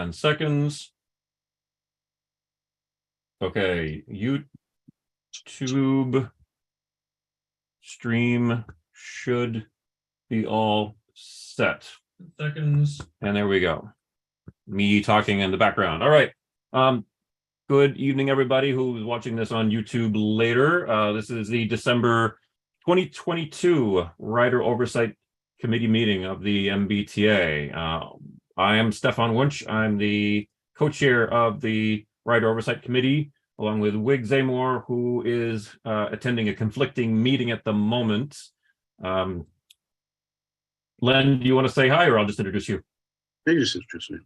10 seconds. Okay, YouTube stream should be all set. Seconds. And there we go. Me talking in the background. All right. Good evening, everybody who's watching this on YouTube later. This is the December 2022 Rider Oversight Committee meeting of the MBTA. I am Stefan Wunsch. I'm the co-chair of the Rider Oversight Committee, along with Wig Zamor, who is attending a conflicting meeting at the moment. Len, do you want to say hi, or I'll just introduce you? You just introduce me.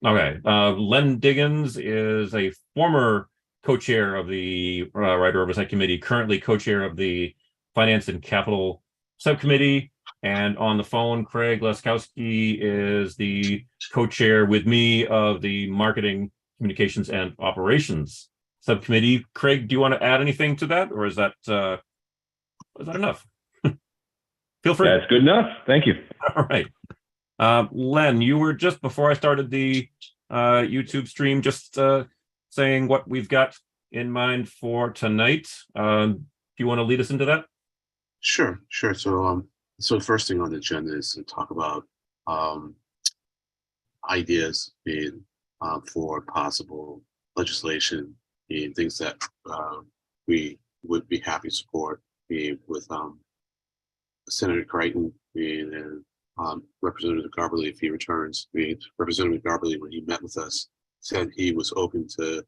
Okay. Len Diggins is a former co-chair of the Rider Oversight Committee, currently co-chair of the Finance and Capital Subcommittee. And on the phone, Craig Laskowski is the co-chair with me of the Marketing, Communications, and Operations Subcommittee. Craig, do you want to add anything to that, or is that enough? Feel free. That's good enough. Thank you. All right. Len, you were just before I started the YouTube stream, just saying what we've got in mind for tonight. Do you want to lead us into that? Sure. So the first thing on the agenda is to talk about ideas for possible legislation and things that we would be happy to support with Senator Crichton and Representative Garberly, if he returns. Representative Garberly, when he met with us, said he was open to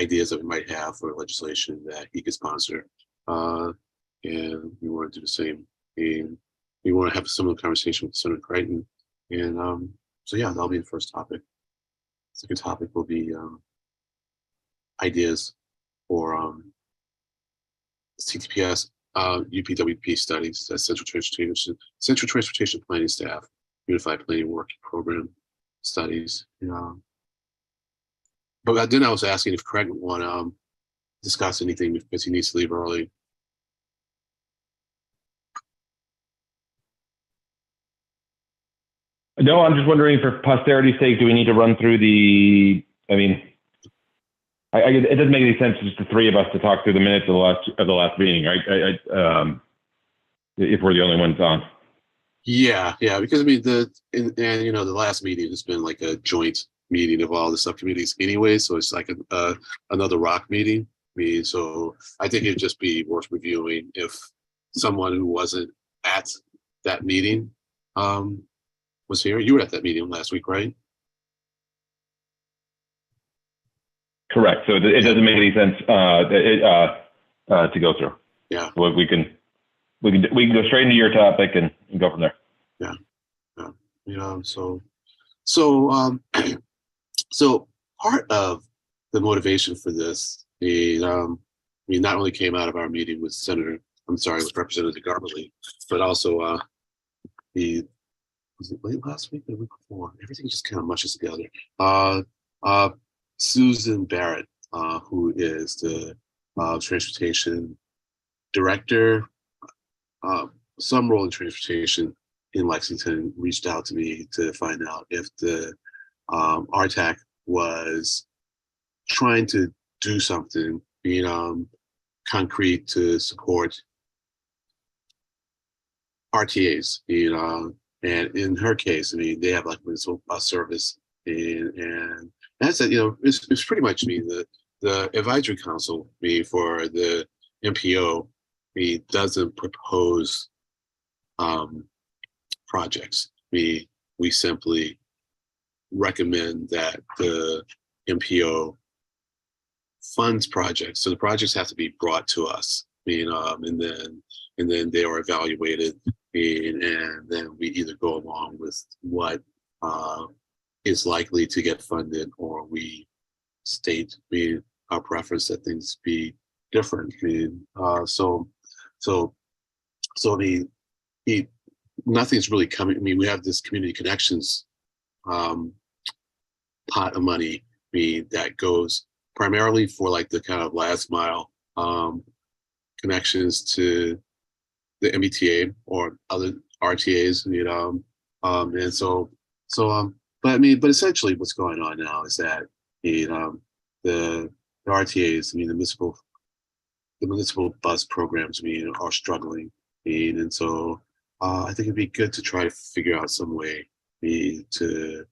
ideas that we might have for legislation that he could sponsor. And we want to do the same. And we want to have a similar conversation with Senator Crichton. And so, yeah, that'll be the first topic. Second topic will be ideas for CTPS, UPWP studies, that's Central Transportation Planning Staff, Unified Planning Working Program studies. But then I was asking if Craig would want to discuss anything because he needs to leave early. No, I'm just wondering, for posterity's sake, do we need to run through the? I mean, it doesn't make any sense just the three of us to talk through the minutes of the last meeting, right? If we're the only ones on. Yeah, because I mean the last meeting has been like a joint meeting of all the subcommittees anyway, so it's like another ROC meeting. So I think it'd just be worth reviewing if someone who wasn't at that meeting was here. You were at that meeting last week, right? Correct. So it doesn't make any sense to go through. Yeah. Well, we can go straight into your topic and go from there. Yeah. So part of the motivation for this is, not only came out of our meeting with with Representative Garberly, but also was it late last week or the week before? Everything just kind of mushes together. Susan Barrett, who is the transportation director, some role in transportation in Lexington, reached out to me to find out if the RTAC was trying to do something concrete to support RTAs, and in her case, they have like a service, and that's it. It's pretty much the advisory council for the MPO doesn't propose projects. We simply recommend that the MPO funds projects. So the projects have to be brought to us, and then they are evaluated, and then we either go along with what is likely to get funded, or we state our preference that things be different. Nothing's really coming. We have this community connections pot of money that goes primarily for like the kind of last mile connections to the MBTA or other RTAs, and so but I mean, but essentially what's going on now is that the RTAs, I mean, the municipal bus programs, I mean, are struggling. And so I think it'd be good to try to figure out some way to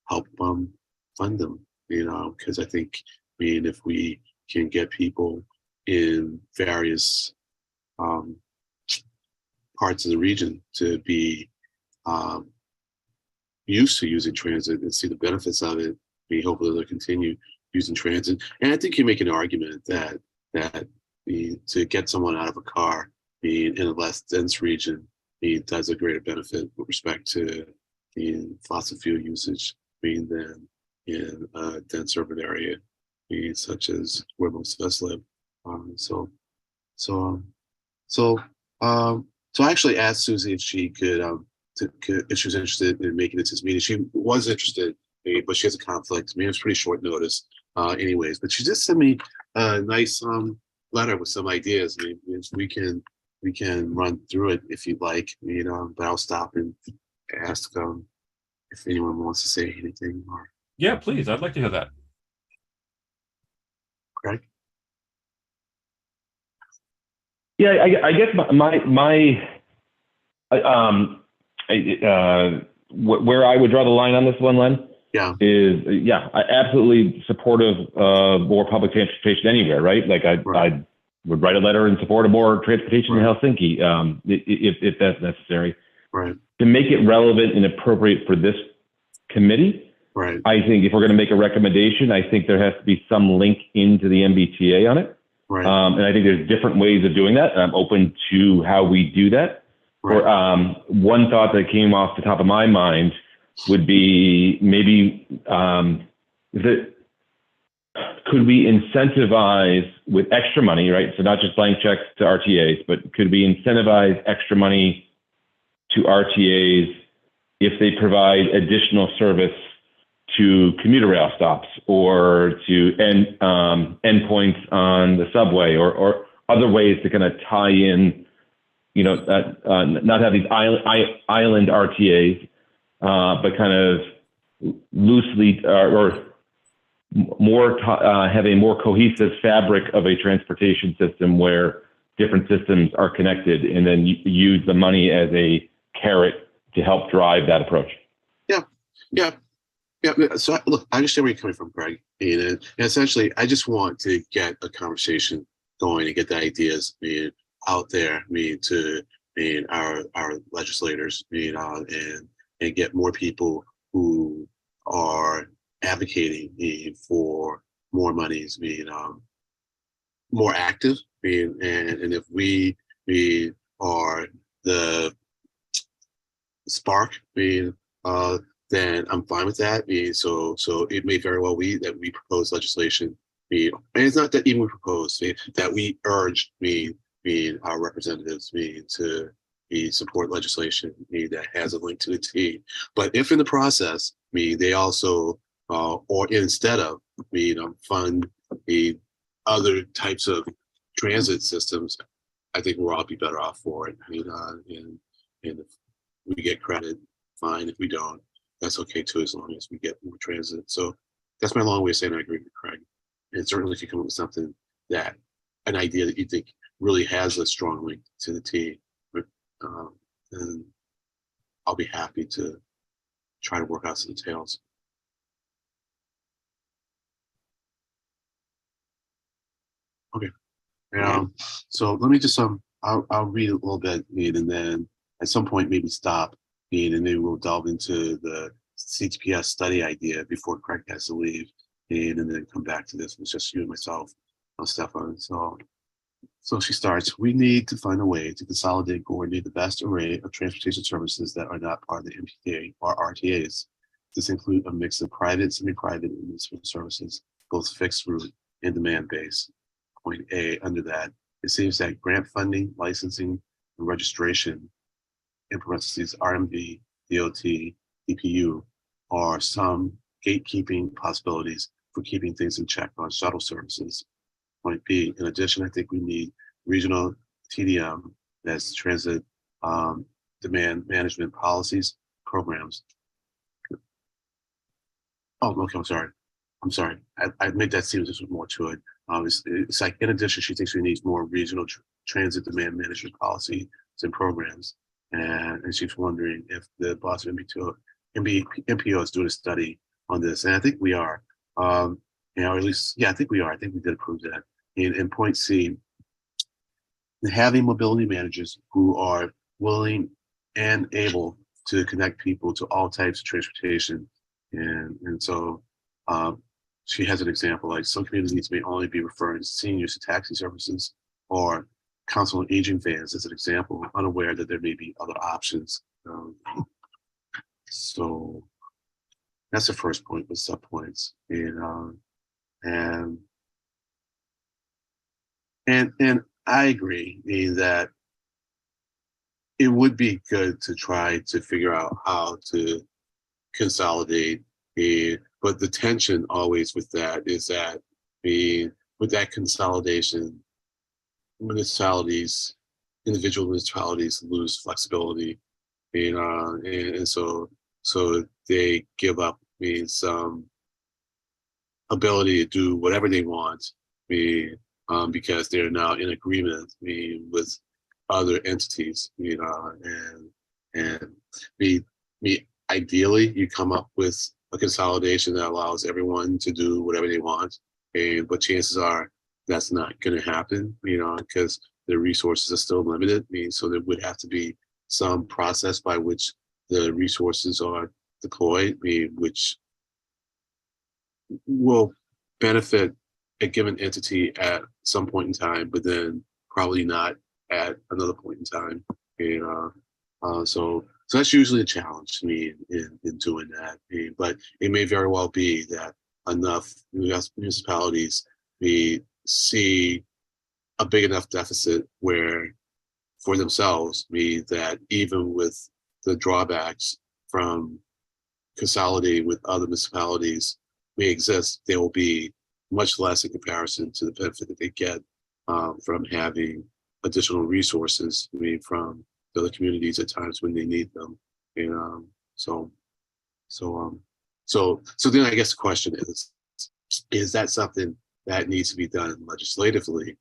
help fund them, because I think, if we can get people in various parts of the region to be used to using transit and see the benefits of it, hopefully they'll continue using transit. And I think you make an argument that to get someone out of a car in a less dense region does a greater benefit with respect to fossil fuel usage than in a dense urban area such as where most of us live. So I actually asked Susie if she could if she was interested in making it to this meeting. She was interested, but she has a conflict. I mean, it was pretty short notice, anyways. But she just sent me a nice letter with some ideas. I mean, we can run through it if you'd like, but I'll stop and ask if anyone wants to say anything. Or Yeah, please. I'd like to hear that. Greg? Yeah, I guess where I would draw the line on this one, Len, is I absolutely supportive of more public transportation anywhere, right? Like I would write a letter in support of more transportation in Helsinki, if that's necessary. Right. To make it relevant and appropriate for this committee, right. I think if we're going to make a recommendation, I think there has to be some link into the MBTA on it. Right. And I think there's different ways of doing that. And I'm open to how we do that. Right. Or one thought that came off the top of my mind would be maybe could we incentivize with extra money, right? So not just blank checks to RTAs, but could we incentivize extra money to RTAs if they provide additional service to commuter rail stops or to endpoints on the subway or other ways to kind of tie in, not have these island RTAs, but kind of loosely or more have a more cohesive fabric of a transportation system where different systems are connected, and then use the money as a carrot to help drive that approach. Yeah. So look, I understand where you're coming from, Greg. And essentially, I just want to get a conversation going and get the ideas out there, to our legislators, and get more people who are advocating for more monies, more active, and if we are the spark, then I'm fine with that. So it may very well be that we propose legislation, and it's not that even we propose, that we urge our representatives to support legislation that has a link to the T. But if in the process, they also or instead of fund the other types of transit systems, I think we'll all be better off for it. And if we get credit, fine. If we don't, that's okay too, as long as we get more transit. So that's my long way of saying I agree with Craig. And certainly if you come up with something an idea that you think really has a strong link to the T, then I'll be happy to try to work out some details. Okay. So let me just I'll read a little bit, and then at some point maybe stop, and then we'll delve into the CTPS study idea before Craig has to leave, and then come back to this. It's just you and myself, Stefan. So she starts. We need to find a way to consolidate and coordinate the vast array of transportation services that are not part of the MBTA or RTAs. This includes a mix of private, semi-private, and municipal services, both fixed route and demand-based. Point A, under that, it seems that grant funding, licensing, and registration, in parentheses, RMV, DOT, DPU, are some gatekeeping possibilities for keeping things in check on shuttle services. Point B, in addition, I think we need regional TDM, that's transit demand management policies, programs. Oh, okay, I'm sorry. I made that seem there's more to it. It's like, in addition, she thinks we need more regional transit demand management policies and programs. And she's wondering if the Boston MPO is doing a study on this. And I think we are. You know, or at least, yeah, I think we are. I think we did approve that. In point C, having mobility managers who are willing and able to connect people to all types of transportation. And so she has an example, like some communities may only be referring seniors to taxi services or council on aging vans as an example, unaware that there may be other options. So that's the first point with subpoints. And I agree, meaning that it would be good to try to figure out how to consolidate. But the tension always with that is that with that consolidation, individual municipalities lose flexibility, and so they give up some ability to do whatever they want, because they're now in agreement with other entities, and ideally you come up with a consolidation that allows everyone to do whatever they want, but chances are that's not going to happen, because the resources are still limited. So there would have to be some process by which the resources are deployed, which will benefit a given entity at some point in time, but then probably not at another point in time. So that's usually a challenge to me in doing that. But it may very well be that enough municipalities see a big enough deficit where for themselves, that even with the drawbacks from consolidating with other municipalities may exist, there will be much less in comparison to the benefit that they get from having additional resources from the other communities at times when they need them. And so then I guess the question is that something that needs to be done legislatively,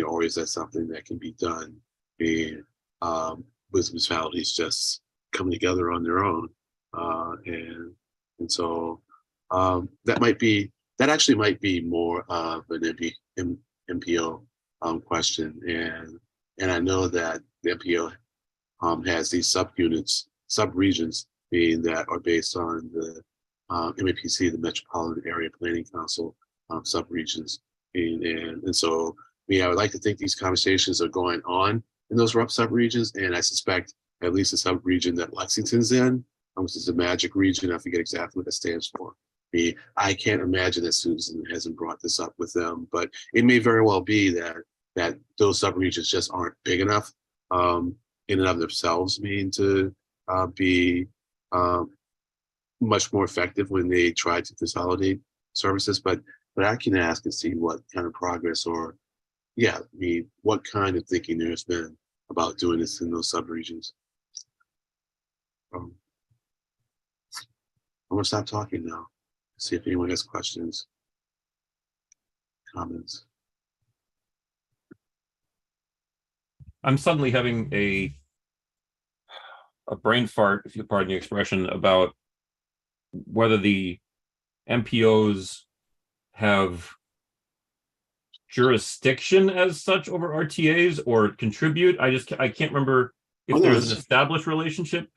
or is that something that can be done with municipalities just coming together on their own? And so that actually might be more of an MPO question. And I know that the MPO has these subunits, subregions, that are based on the MAPC, the Metropolitan Area Planning Council subregions. And so I would like to think these conversations are going on in those rough subregions. And I suspect at least the subregion that Lexington's in, which is the magic region, I forget exactly what that stands for. I can't imagine that Susan hasn't brought this up with them, but it may very well be that those subregions just aren't big enough in and of themselves to be much more effective when they try to consolidate services. But I can ask and see what kind of progress or what kind of thinking there's been about doing this in those subregions. I'm gonna stop talking now. See if anyone has questions, comments. I'm suddenly having a brain fart, if you pardon the expression, about whether the MPOs have jurisdiction as such over RTAs or contribute. I can't remember if there's an established relationship.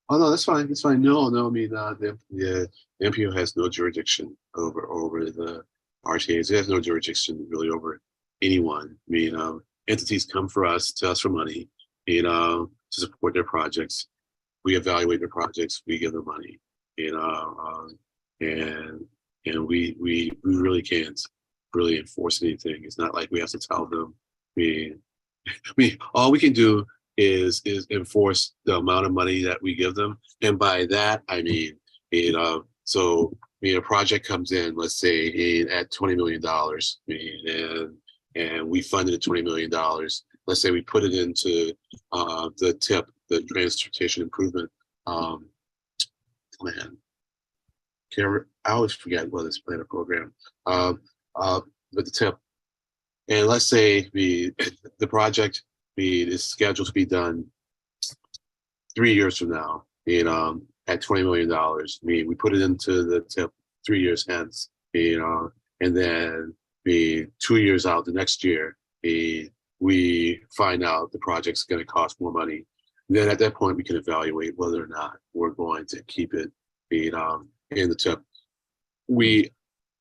Oh no, that's fine. That's fine. No. The MPO has no jurisdiction over the RTAs. It has no jurisdiction really over anyone. Entities come to us for money, to support their projects. We evaluate their projects. We give them money, and we really can't really enforce anything. It's not like we have to tell them. All we can do is enforce the amount of money that we give them, and by that I mean, so a project comes in, let's say at $20 million, and we funded it $20 million. Let's say we put it into the TIP, the Transportation Improvement Plan. I always forget whether it's plan or program. But the tip, and let's say the project is scheduled to be done 3 years from now, at $20 million. We put it into the tip 3 years hence, and then 2 years out the next year, we find out the project's going to cost more money. Then at that point, we can evaluate whether or not we're going to keep it in the tip. We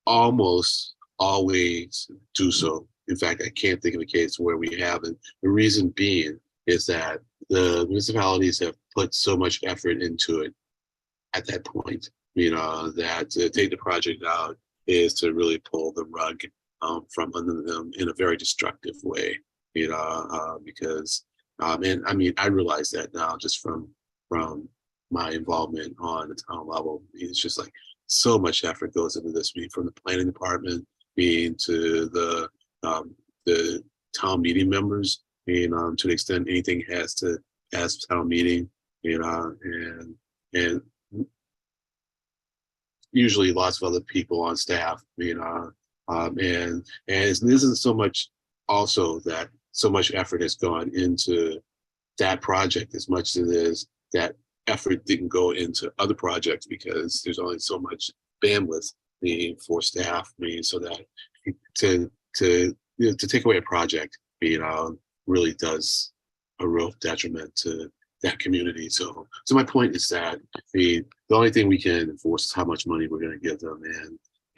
almost always do so. In fact, I can't think of a case where we haven't. The reason being is that the municipalities have put so much effort into it at that point, that to take the project out is to really pull the rug from under them in a very destructive way, because, and I mean, I realize that now just from my involvement on the town level. It's just like so much effort goes into this, from the planning department, to the town meeting members, to the extent anything has to pass town meeting, and usually lots of other people on staff, and this isn't so much also that so much effort has gone into that project as much as it is that effort didn't go into other projects because there's only so much bandwidth for staff, so that to take away a project, really does a real detriment to that community. So my point is that the only thing we can enforce is how much money we're going to give them,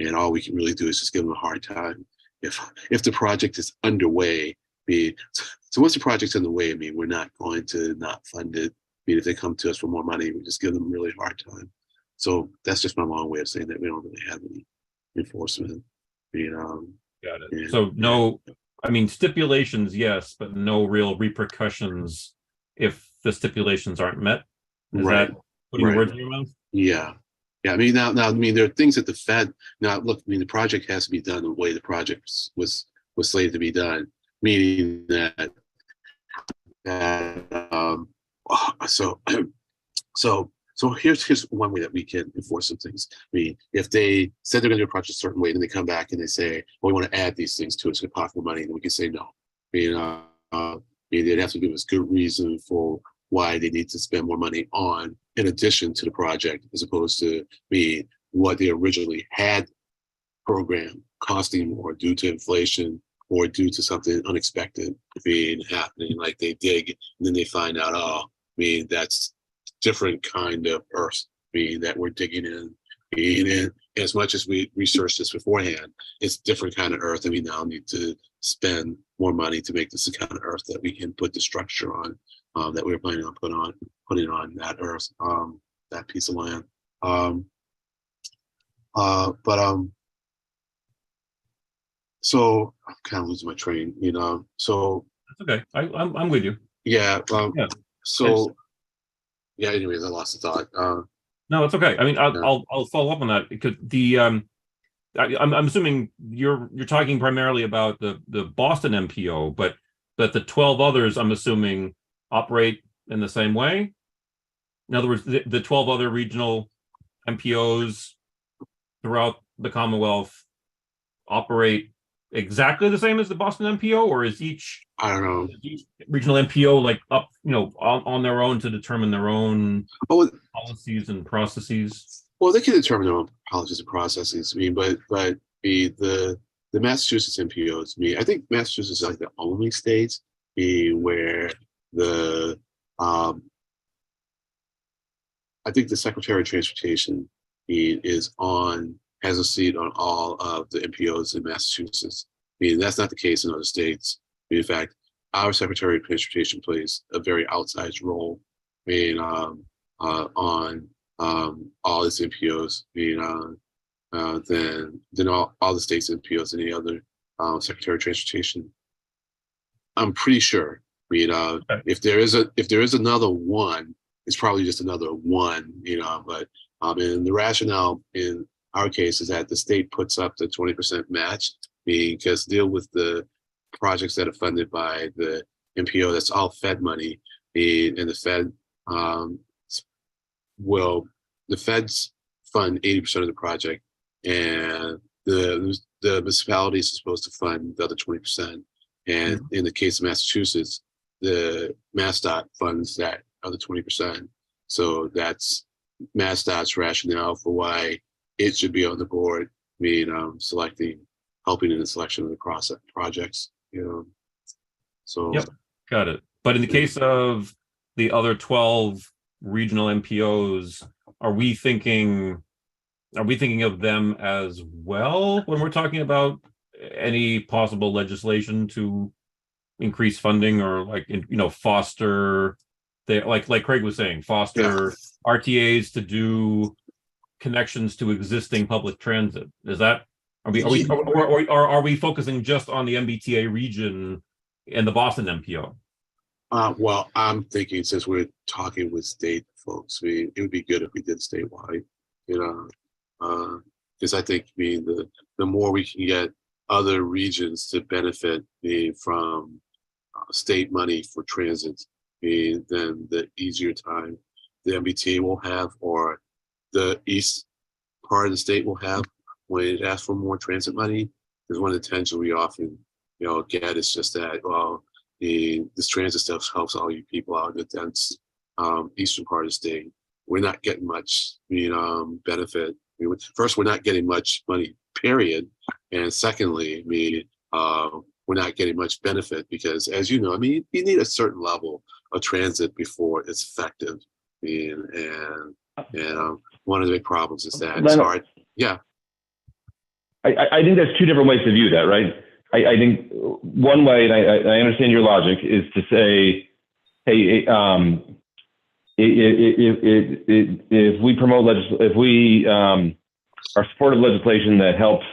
and all we can really do is just give them a hard time. If the project is underway, so once the project's underway, we're not going to not fund it. If they come to us for more money, we just give them a really hard time. So that's just my long way of saying that we don't really have any enforcement. Got it. So no, stipulations, yes, but no real repercussions if the stipulations aren't met. Is Right. that putting words in your mouth? Yeah. Yeah. Now, there are things that the Fed, now look, the project has to be done the way the project was slated to be done, meaning that, so here's one way that we can enforce some things. If they said they're going to do a project a certain way, then they come back and they say, well, we want to add these things to it, it's going to cost more money, then we can say no. They'd have to give us good reason for why they need to spend more money on, in addition to the project, as opposed to what they originally had programmed costing more due to inflation or due to something unexpected happening, like they dig and then they find out, that's different kind of earth that we're digging in. And as much as we researched this beforehand, it's different kind of earth, and we now need to spend more money to make this the kind of earth that we can put the structure on, that we were planning on putting on that earth, that piece of land. So I'm kind of losing my train, So that's okay. I'm with you. Yeah. Yeah. So yeah. Anyways, I lost the thought. No, it's okay. I'll follow up on that because I'm assuming you're talking primarily about the Boston MPO, but the 12 others, I'm assuming, operate in the same way. In other words, the 12 other regional MPOs throughout the Commonwealth operate exactly the same as the Boston MPO, or is each regional MPO like up, on their own to determine their own policies and processes? Well, they can determine their own policies and processes. But the Massachusetts MPOs, I think Massachusetts is like the only state where I think the Secretary of Transportation has a seat on all of the MPOs in Massachusetts. That's not the case in other states. In fact, our Secretary of Transportation plays a very outsized role on all its MPOs, than all the states' MPOs and any other Secretary of Transportation. I'm pretty sure. If there is another one, it's probably just another one. But and the rationale in our case is that the state puts up the 20% match, because deal with the projects that are funded by the MPO, that's all Fed money, and the Fed the feds fund 80% of the project, and the municipalities are supposed to fund the other 20%. And in the case of Massachusetts, the MassDOT funds that other 20%. So that's MassDOT's rationale for why it should be on the board, helping in the selection of the projects, So Yep, got it. But in the case of the other 12 regional MPOs, are we thinking of them as well when we're talking about any possible legislation to increase funding or foster like Craig was saying, foster RTAs to do connections to existing public transit? Is that are we focusing just on the MBTA region and the Boston MPO? Well, I'm thinking, since we're talking with state folks, it would be good if we did statewide, because I think the more we can get other regions to benefit from state money for transit, then the easier time the MBTA will have, or the east part of the state will have, when it asks for more transit money. Because one of the tensions we often get is just that, well, this transit stuff helps all you people out in the dense eastern part of the state. We're not getting much benefit. First, we're not getting much money, period. And secondly, we're not getting much benefit because, as you know, you need a certain level of transit before it's effective. And one of the big problems is that it's hard. Yeah. I think there's two different ways to view that, right? I think one way, and I understand your logic, is to say, hey, if we promote if we are supportive of legislation that helps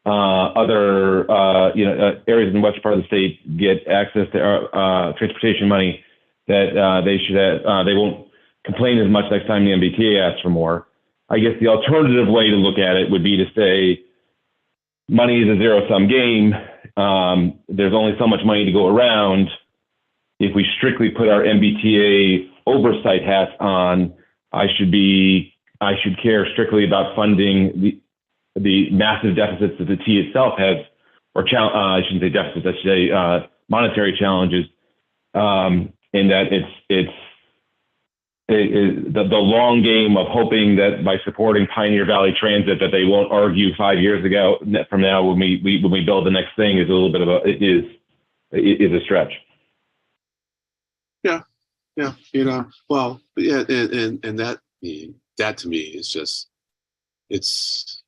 other areas in the western part of the state get access to transportation money, that they won't complain as much next time the MBTA asks for more. I guess the alternative way to look at it would be to say, money is a zero-sum game. There's only so much money to go around. If we strictly put our MBTA oversight hats on, I should care strictly about funding the massive deficits that the T itself has, or I shouldn't say deficits, I should say monetary challenges, in that it's the long game of hoping that by supporting Pioneer Valley Transit that they won't argue 5 years from now when we build the next thing is a little bit of a stretch. Yeah, well, yeah, and that to me is just, it's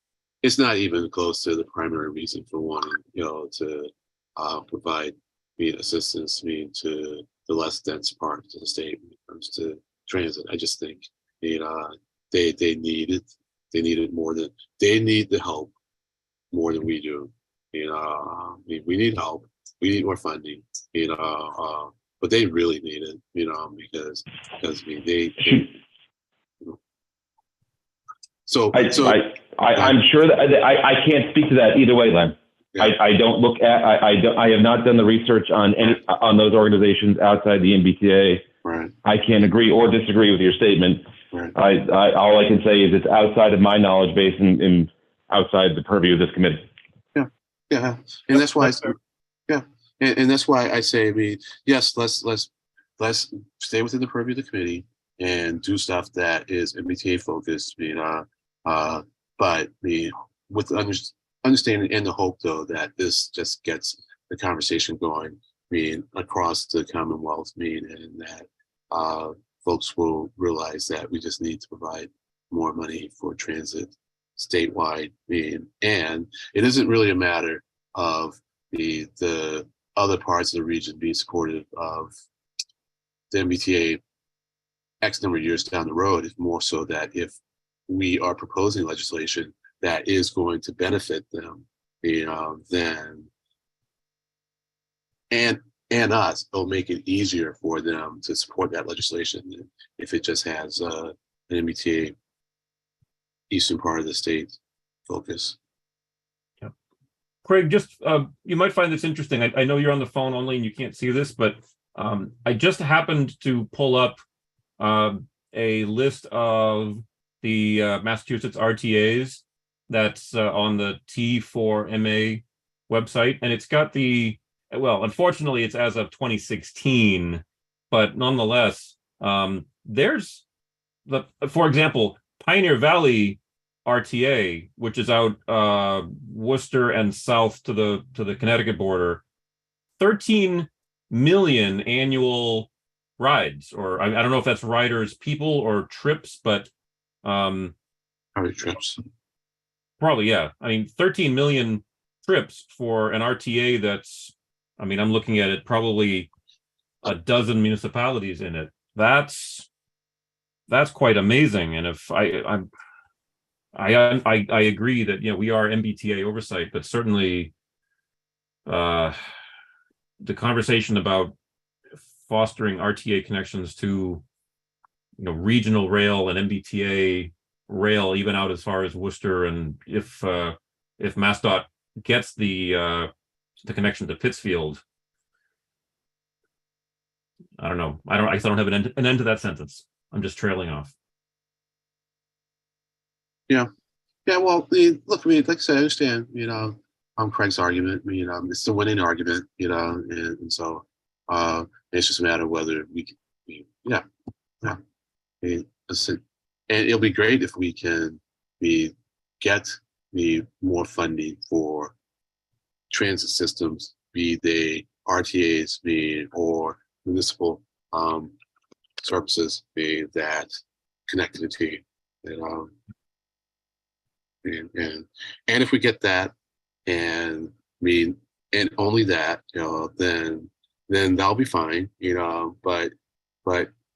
not even close to the primary reason for wanting to provide assistance to the less dense parts of the state when it comes to transit. I just think they need it. They need the help more than we do. We need help. We need more funding. But they really need it. Because I'm sure that I can't speak to that either way, Len. Yeah. I have not done the research on those organizations outside the MBTA. Right. I can't agree or disagree with your statement. Right. All I can say is it's outside of my knowledge base and outside the purview of this committee. Yeah, and that's why. And that's why I say, yes, let's stay within the purview of the committee and do stuff that is MBTA focused. But with the understanding and the hope, though, that this just gets the conversation going, across the Commonwealth, and that folks will realize that we just need to provide more money for transit statewide. And it isn't really a matter of the other parts of the region being supportive of the MBTA X number of years down the road. It's more so that if we are proposing legislation that is going to benefit them, then and us, it'll make it easier for them to support that legislation than if it just has an MBTA eastern part of the state focus. Craig, just you might find this interesting. I know you're on the phone only and you can't see this, but I just happened to pull up a list of the Massachusetts RTAs, that's on the T4MA website, and it's got well, unfortunately, it's as of 2016, but nonetheless, there's for example, Pioneer Valley RTA, which is out Worcester and south to the Connecticut border, 13 million annual rides, or I don't know if that's riders, people, or trips, but Probably trips. probably, yeah. I mean, 13 million trips for an RTA that's, I mean, I'm looking at it, probably a dozen municipalities in it. That's quite amazing. And if I agree that, you know, we are MBTA oversight, but certainly the conversation about fostering RTA connections to, you know, regional rail and MBTA rail, even out as far as Worcester, and if MassDOT gets the connection to Pittsfield, I don't know. I don't have an end to that sentence. I'm just trailing off. Yeah. Well, look, I mean, like I said, I understand, Craig's argument. I mean, it's the winning argument, and so it's just a matter of whether we can, yeah. I mean, listen, and it'll be great if we can get more funding for transit systems, be they RTAs, or municipal services, that connectivity, and if we get that, and and only that, then that'll be fine, but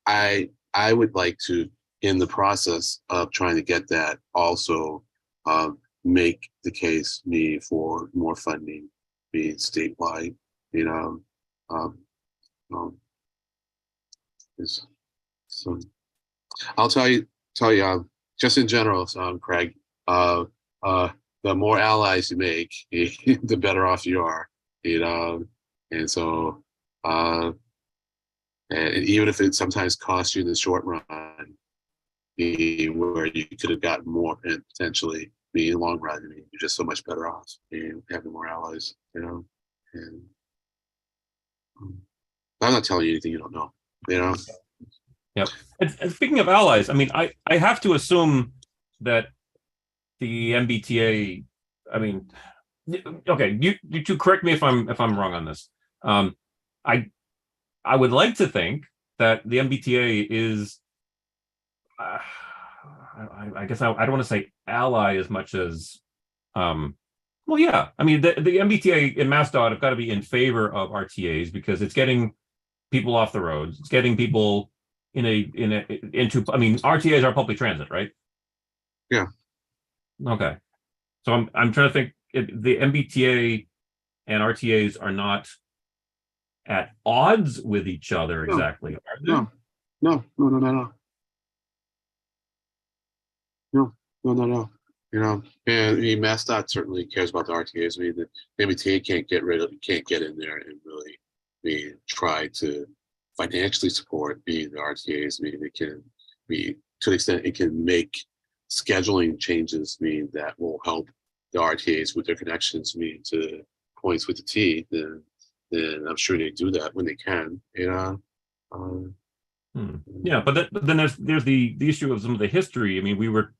I would like to, in the process of trying to get that, also make the case for more funding being statewide, so I'll tell you, just in general, Craig, the more allies you make, the better off you are, and so, and even if it sometimes costs you in the short run, where you could have gotten more, and potentially in the long run, you're just so much better off having more allies, and I'm not telling you anything you don't know, Yep. And speaking of allies, I mean, I have to assume that the MBTA, I mean, okay, you two correct me if I'm wrong on this. I would like to think that the MBTA is, I guess I don't want to say ally as much as, well, yeah. I mean, the MBTA and MassDOT have got to be in favor of RTAs because it's getting people off the roads. It's getting people into. I mean, RTAs are public transit, right? Yeah. Okay. So I'm trying to think. The MBTA and RTAs are not at odds with each other exactly, are they? No. And MassDOT certainly cares about the RTAs. I mean, the MBTA can't get in there and really try to financially support the RTAs. I mean, it can be, to the extent it can make scheduling changes, that will help the RTAs with their connections, to points with the T, then I'm sure they do that when they can, Yeah, but then there's the issue of some of the history. I mean, we were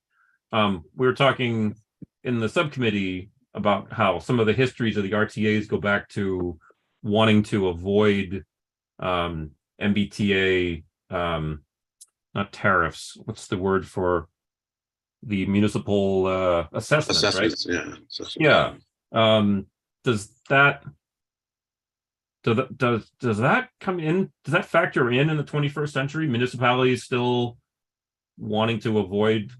talking in the subcommittee about how some of the histories of the RTAs go back to wanting to avoid MBTA, not tariffs. What's the word for the municipal assessments, right? Yeah. Yeah. Does that come in? Does that factor in the 21st century? Municipalities still wanting to avoid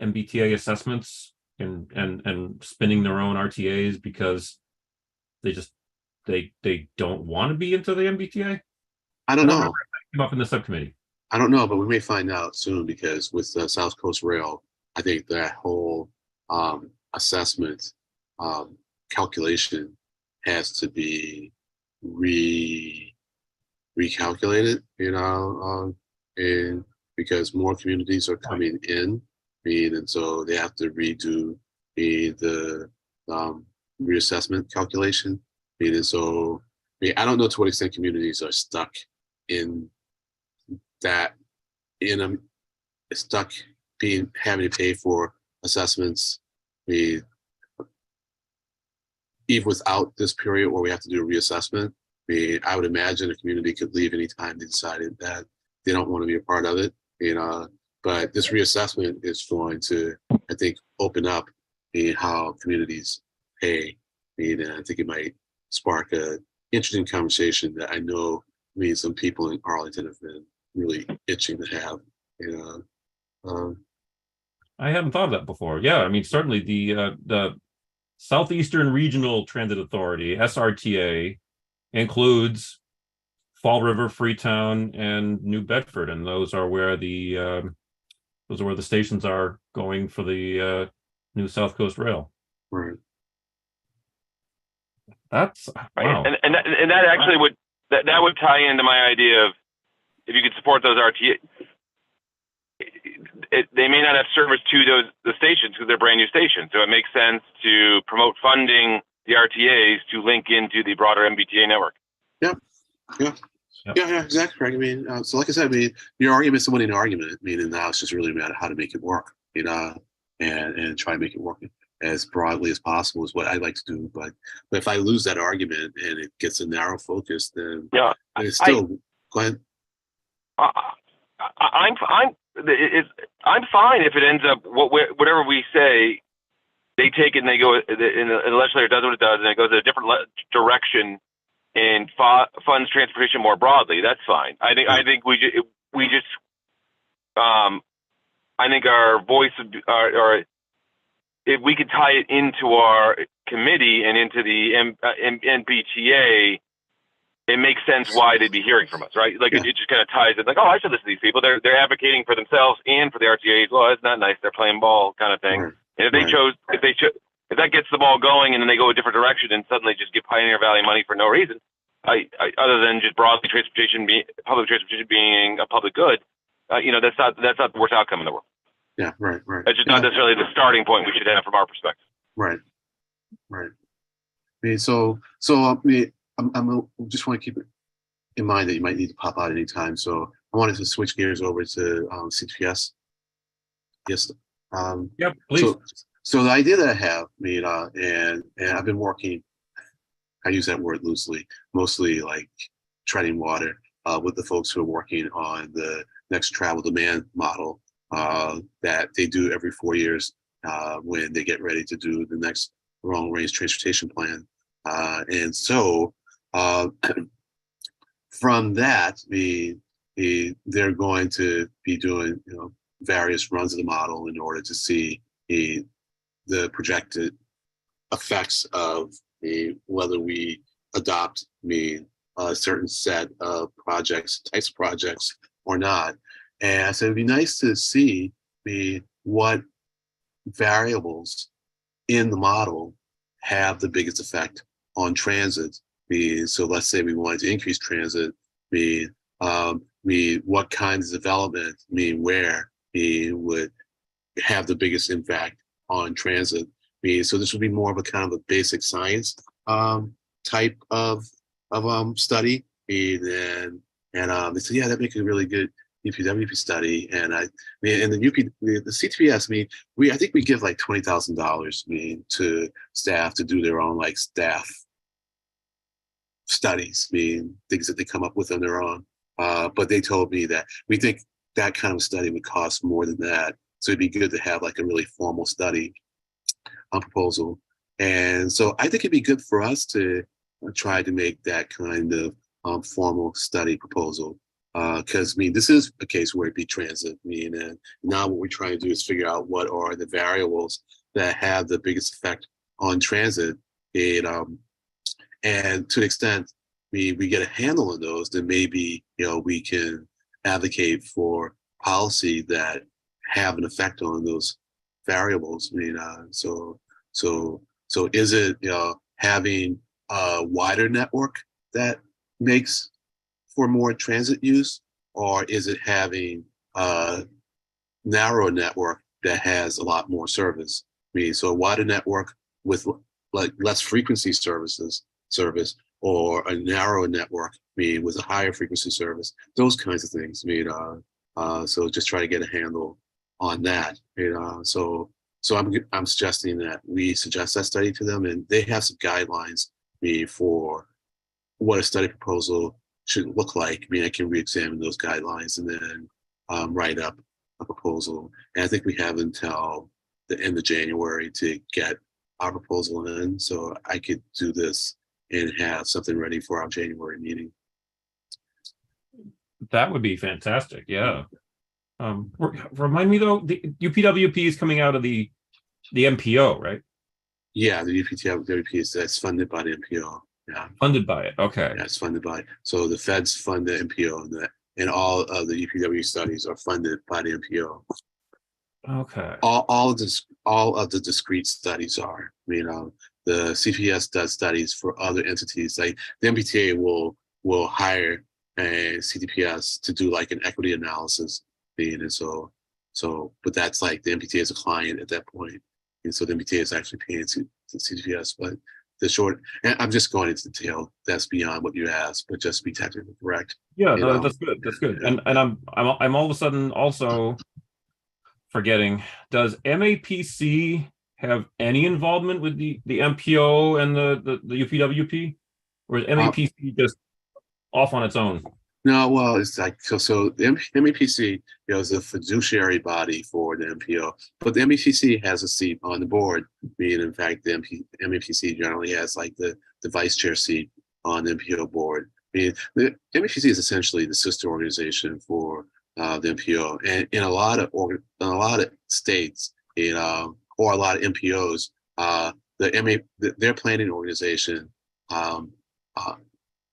MBTA assessments and spinning their own RTAs because they don't want to be into the MBTA? I don't know. Came up in the subcommittee. I don't know, but we may find out soon, because with the South Coast Rail, I think that whole assessment calculation has to be recalculated, and because more communities are coming in, and so they have to redo the reassessment calculation. And so, I don't know to what extent communities are stuck in that, stuck having to pay for assessments, even without this period where we have to do a reassessment. I would imagine a community could leave anytime they decided that they don't want to be a part of it. But this reassessment is going to, I think, open up how communities pay. And I think it might spark a interesting conversation that I know some people in Arlington have been really itching to have. I hadn't thought of that before. Yeah, I mean, certainly the Southeastern Regional Transit Authority, SRTA, includes Fall River, Freetown, and New Bedford, and those are where the stations are going for the new South Coast Rail. Right. That's wow. Right. And that actually would that would tie into my idea of if you could support those RTA. They may not have service to the stations because they're brand new stations, so it makes sense to promote funding the RTAs to link into the broader MBTA network. Yeah, exactly. I mean, so like I said, your argument is a winning argument. And now it's just really a matter of how to make it work, and try to make it work as broadly as possible is what I like to do. But if I lose that argument and it gets a narrow focus, then it's still. Go ahead. I'm fine if it ends up whatever we say, they take it and they go, and the legislature does what it does, and it goes in a different direction and funds transportation more broadly. That's fine. I think I think our voice or if we could tie it into our committee and into the MBTA. It makes sense why they'd be hearing from us, right? Like it just kind of ties it. Like, oh, I should listen to these people. They're advocating for themselves and for the RTAs. Well, that's not nice. They're playing ball, kind of thing. And if that gets the ball going, and then they go a different direction and suddenly just get Pioneer Valley money for no reason, other than just broadly public transportation being a public good, that's not the worst outcome in the world. Yeah, right. That's just not necessarily the starting point we should have from our perspective. Right. I just want to keep it in mind that you might need to pop out anytime. So I wanted to switch gears over to CTPS. Yes. Yeah, please. So the idea that I have, and I've been working, I use that word loosely, mostly like treading water with the folks who are working on the next travel demand model that they do every 4 years when they get ready to do the next long range transportation plan. And so from that, they're going to be doing various runs of the model in order to see the projected effects of whether we adopt a certain set of types of projects or not. And so it'd be nice to see what variables in the model have the biggest effect on transit. So let's say we wanted to increase transit. What kinds of development where would have the biggest impact on transit. So this would be more of a kind of a basic science type of study. And they said, yeah, that makes a really good UPWP study. And and the CTPS, I think we give like $20,000 to staff to do their own like staff studies, things that they come up with on their own. But they told me that we think that kind of study would cost more than that. So it'd be good to have like a really formal study proposal. And so I think it'd be good for us to try to make that kind of formal study proposal. Because this is a case where it'd be transit. And now what we're trying to do is figure out what are the variables that have the biggest effect on transit. And to the extent we get a handle on those, then maybe we can advocate for policy that have an effect on those variables. So is it having a wider network that makes for more transit use, or is it having a narrow network that has a lot more service? So a wider network with like less frequency service, or a narrower network, with a higher frequency service, those kinds of things. So just try to get a handle on that. So I'm suggesting that we suggest that study to them, and they have some guidelines for what a study proposal should look like. I can re-examine those guidelines and then write up a proposal. And I think we have until the end of January to get our proposal in, so I could do this and have something ready for our January meeting. That would be fantastic. Yeah. Remind me though, the UPWP is coming out of the MPO, right? Yeah, the UPWP that's funded by the MPO. Yeah. Funded by it. Okay. Yeah, it's funded by. So the feds fund the MPO, and all of the UPW studies are funded by the MPO. Okay. All of the discrete studies are. The CPS does studies for other entities. Like the MBTA will hire a CDPS to do like an equity analysis. And but that's like the MBTA is a client at that point. And so the MBTA is actually paying to CDPS. But the short, and I'm just going into detail. That's beyond what you asked, but just to be technically correct. Yeah, no, that's good. That's good. Yeah. And I'm all of a sudden also forgetting, does MAPC have any involvement with the MPO and the UPWP? Or is MAPC just off on its own? No, well, it's like so the MAPC is a fiduciary body for the MPO, but the MAPC has a seat on the board. In fact, the MAPC generally has like the vice chair seat on the MPO board. The MAPC is essentially the sister organization for the MPO, and in a lot of states, or a lot of MPOs, their planning organization,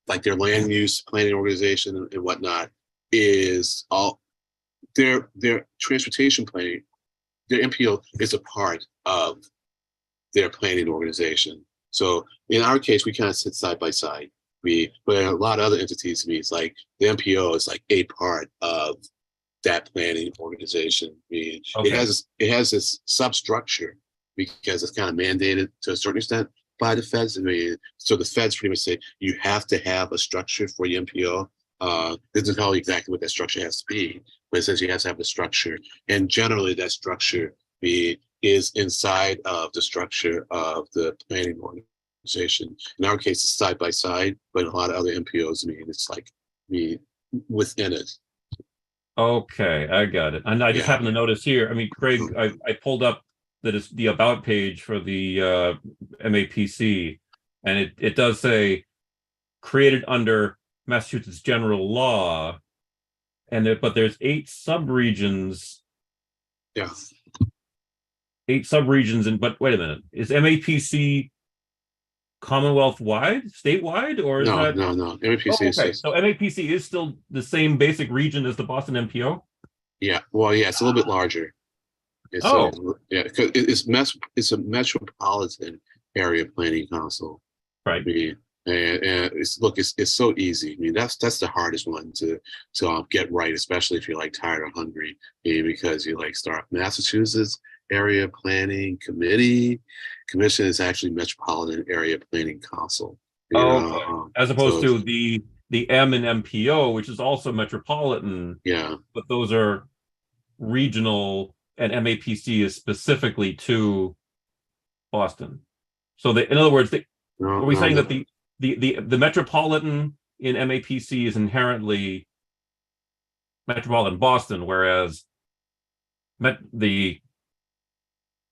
like their land use planning organization and whatnot, is all their transportation planning. Their MPO is a part of their planning organization. So in our case, we kind of sit side by side. But in a lot of other entities, it's like the MPO is like a part of that planning organization. Okay. It has this substructure because it's kind of mandated to a certain extent by the feds. So the feds pretty much say you have to have a structure for your MPO. This doesn't tell you exactly what that structure has to be, but it says you have to have a structure. And generally that structure is inside of the structure of the planning organization. In our case, it's side by side, but in a lot of other MPOs, it's like within it. Okay, I got it. And I just happen to notice here, Craig, I pulled up that it's the about page for the MAPC, and it does say created under Massachusetts general law, but there's 8 subregions. Yeah. 8 subregions, but wait a minute, is MAPC Commonwealth wide, statewide, or is that no? MAPC is okay. So MAPC is still the same basic region as the Boston MPO. Yeah, well, yeah, it's a little bit larger. It's because it's a metropolitan area planning council, right? And it's so easy. That's the hardest one to get right, especially if you're like tired or hungry, because you like start Massachusetts Area Planning Commission is actually Metropolitan Area Planning Council. As opposed to the M and MPO, which is also metropolitan. Yeah, but those are regional, and MAPC is specifically to Boston. So in other words, are we saying that the metropolitan in MAPC is inherently metropolitan Boston, whereas the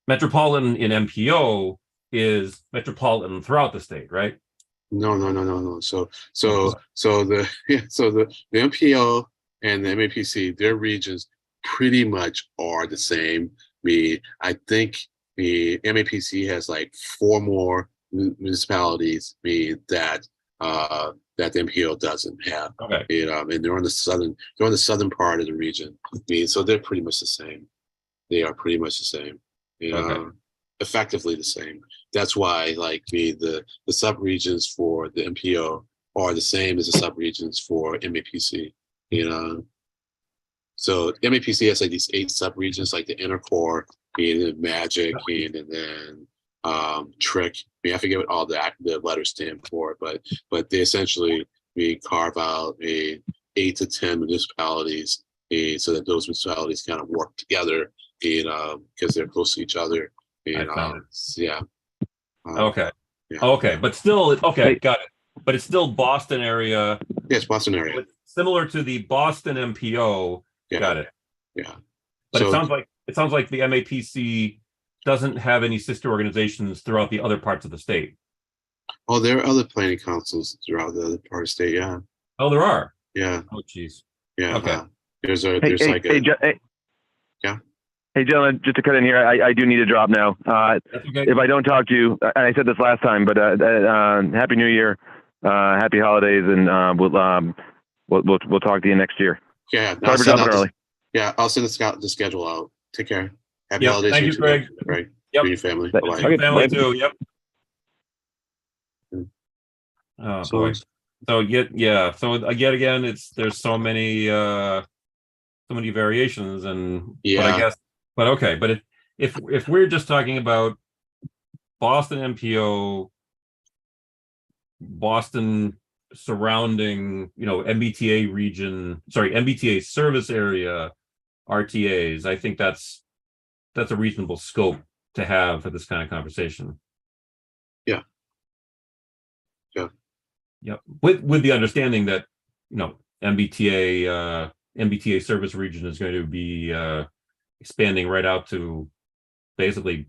metropolitan in MPO is metropolitan throughout the state, right? No. So the MPO and the MAPC, their regions pretty much are the same. I think the MAPC has like 4 more municipalities that the MPO doesn't have. Okay. And they're on the southern part of the region. So they're pretty much the same. They are pretty much the same. Okay. Effectively the same. That's why like the subregions for the MPO are the same as the subregions for MAPC. So MAPC has like these 8 subregions, like the inner core, and magic, and then trick. I forget what all the letters stand for, but they essentially carve out 8 to 10 municipalities, so that those municipalities kind of work together, because they're close to each other. I found it. Yeah. Okay. Yeah. Okay, but still, okay, Hey. got it. But it's still Boston area. Yes, Boston area. Similar to the Boston MPO. Yeah. Got it. Yeah. But So, it sounds like the MAPC doesn't have any sister organizations throughout the other parts of the state. oh, there are other planning councils throughout the other part of the state. Yeah. Oh, there are. Yeah. Oh, geez. Yeah. Okay. There's Hey, like a. Yeah. Hey, gentlemen, just to cut in here, I do need to drop now. That's okay. If I don't talk to you, and I said this last time, but Happy New Year, Happy Holidays, and we'll talk to you next year. Yeah. Sorry for dropping early. Yeah, I'll send the schedule out. Take care. Happy Yep, holidays. thank you, Greg. Greg. Yep. For your family. Thank- Bye-bye. Okay, Family bye. too. Yep. Oh boy. So yeah. So yet again, there's so many variations, and Yeah. but I guess, but okay. But if we're just talking about Boston MPO, Boston surrounding, MBTA region, MBTA service area, RTAs, I think that's a reasonable scope to have for this kind of conversation. Yeah. Yeah. Yep. With the understanding that, MBTA service region is going to be expanding right out to basically,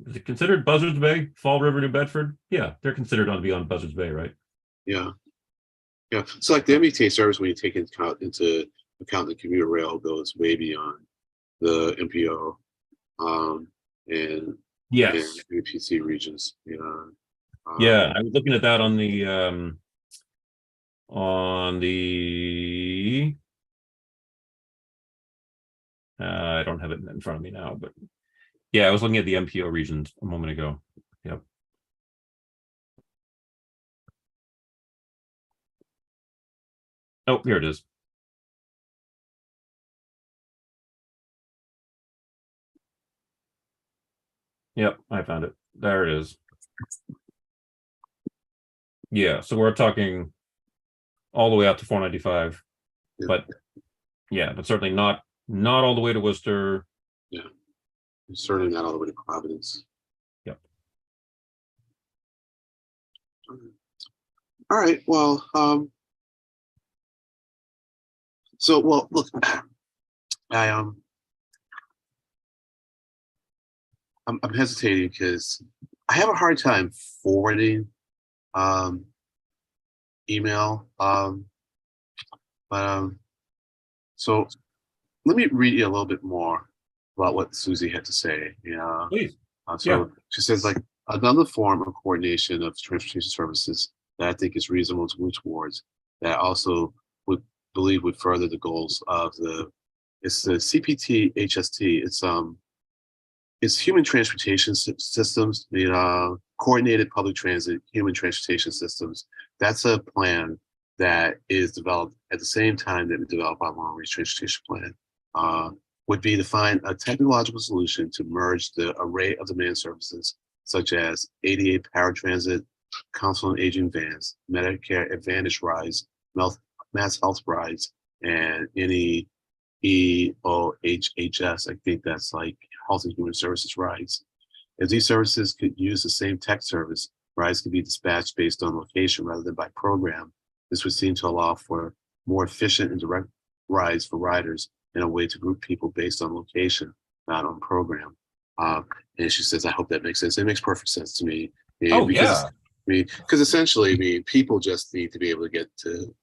is it considered Buzzards Bay, Fall River, New Bedford? Yeah, they're considered on to be on Buzzards Bay, right? Yeah. Yeah. So like the MBTA service, when you take into account the commuter rail, goes way beyond the MPO and Yes. and MPC regions. Yeah, I was looking at that on the I don't have it in front of me now, but yeah, I was looking at the MPO regions a moment ago. Yep. Oh, here it is. Yep, I found it. There it is. Yeah, so we're talking all the way out to 495, Yeah. but yeah, but certainly not all the way to Worcester. Yeah. Certainly not all the way to Providence. Yep. All right. Well, look, I'm hesitating because I have a hard time forwarding email. So let me read you a little bit more about what Susie had to say. Please. She says, like, another form of coordination of transportation services that I think is reasonable to move towards, that also would further the goals of it's the CPT HST. It's human transportation systems, coordinated public transit, human transportation systems. That's a plan that is developed at the same time that we develop our long range transportation plan. Would be to find a technological solution to merge the array of demand services, such as ADA paratransit, council on aging vans, Medicare Advantage rides, mass health rides, and any EOHHS. I think that's like Health and Human Services rides. If these services could use the same tech service, rides could be dispatched based on location rather than by program. This would seem to allow for more efficient and direct rides for riders, in a way to group people based on location, not on program. And she says, I hope that makes sense. It makes perfect sense to me. Because essentially, people just need to be able to get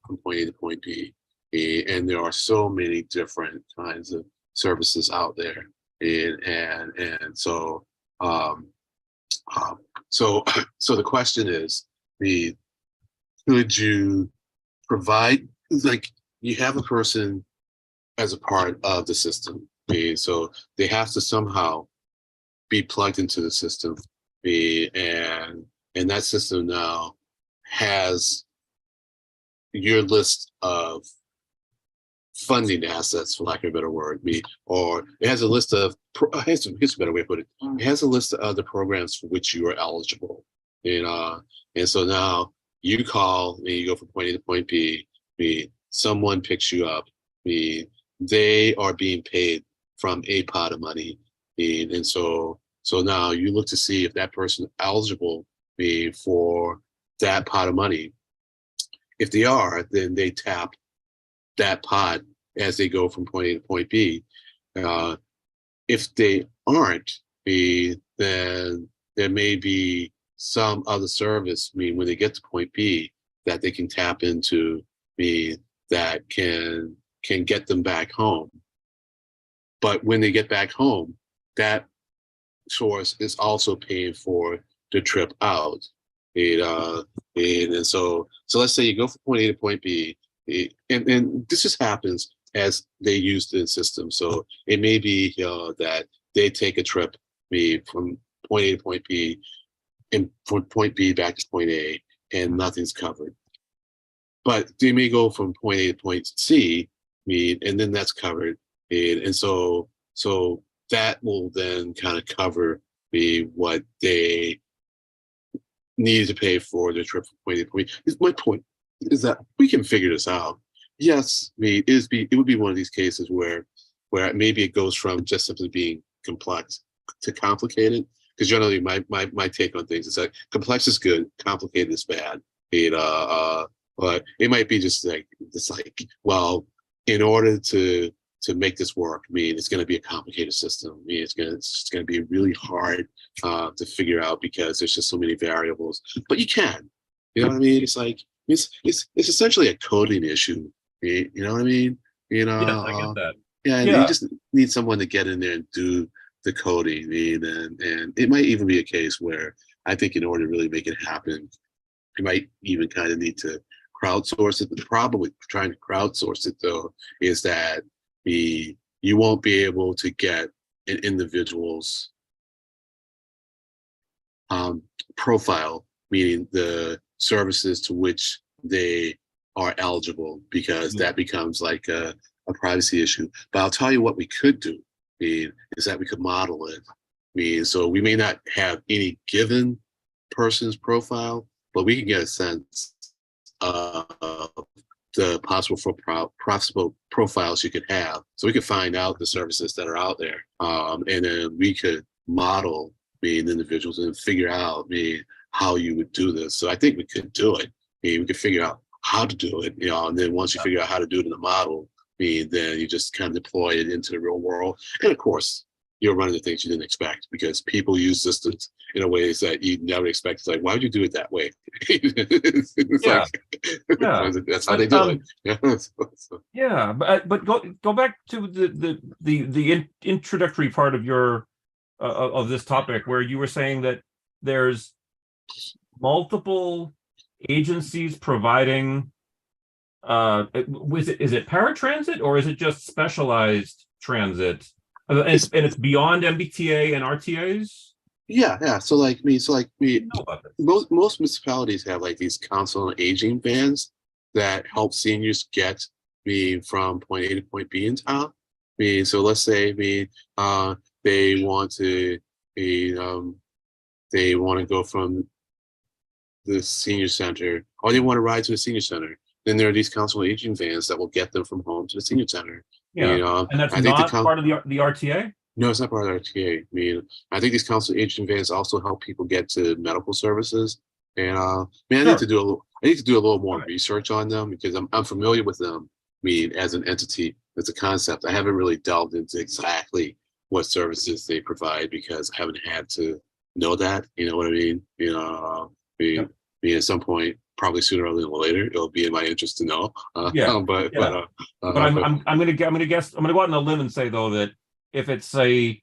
from point A to point B. And there are so many different kinds of services out there. And so the question is, could you provide, like, you have a person as a part of the system, so they have to somehow be plugged into the system, and that system now has your list of funding assets, for lack of a better word, or it has a list of, here's a better way to put it. It has a list of the programs for which you are eligible. And so now you call and you go from point A to point B, someone picks you up, they are being paid from a pot of money. And so now you look to see if that person is eligible for that pot of money. If they are, then they tap that pot as they go from point A to point B. If they aren't, then there may be some other service, when they get to point B, that they can tap into, that can get them back home. But when they get back home, that source is also paying for the trip out. And so let's say you go from point A to point B, and this just happens as they use the system. So it may be that they take a trip from point A to point B, and from point B back to point A, and nothing's covered. But they may go from point A to point C, and then that's covered. And so that will then kind of cover what they need to pay for the trip from point A to point B. My point is that we can figure this out. Yes, it would be one of these cases where maybe it goes from just simply being complex to complicated. Because generally, my take on things is that complex is good, complicated is bad. But it might be just like well, in order to make this work, it's going to be a complicated system. It's going to be really hard to figure out because there's just so many variables. But you can, you know what I mean? It's like it's essentially a coding issue. You know what I mean? Yes, I get that. Yeah, you just need someone to get in there and do the coding. And it might even be a case where I think in order to really make it happen, you might even kind of need to crowdsource it. The problem with trying to crowdsource it, though, is that you won't be able to get an individual's profile, meaning the services to which they are eligible, because that becomes like a privacy issue. But I'll tell you what we could do, is that we could model it. So we may not have any given person's profile, but we can get a sense of the possible profiles you could have. So we could find out the services that are out there. And then we could model individuals and figure out how you would do this. So I think we could do it. We could figure out how to do it, and then once you figure out how to do it in the model, then you just kind of deploy it into the real world. And of course, you'll run into things you didn't expect, because people use systems in a ways that you never expect. It's like, why would you do it that way? That's how they do it. Yeah, but go back to the introductory part of your of this topic, where you were saying that there's multiple agencies providing. Is it paratransit, or is it just specialized transit? And it's beyond MBTA and RTAs? Yeah. So most municipalities have like these council on aging vans that help seniors get from point A to point B in town. So let's say they want to go from the senior center, or they want to ride to the senior center. Then there are these council on aging vans that will get them from home to the senior center. Yeah, and that's not part of the RTA? No, it's not part of the RTA. I think these council on aging vans also help people get to medical services. And I need to do a little more research on them, because I'm familiar with them. As an entity, as a concept, I haven't really delved into exactly what services they provide, because I haven't had to know that. You know what I mean? At some point, probably sooner rather than later, it'll be in my interest to know. But I'm gonna guess. I'm gonna go out on a limb and say, though, that if it's a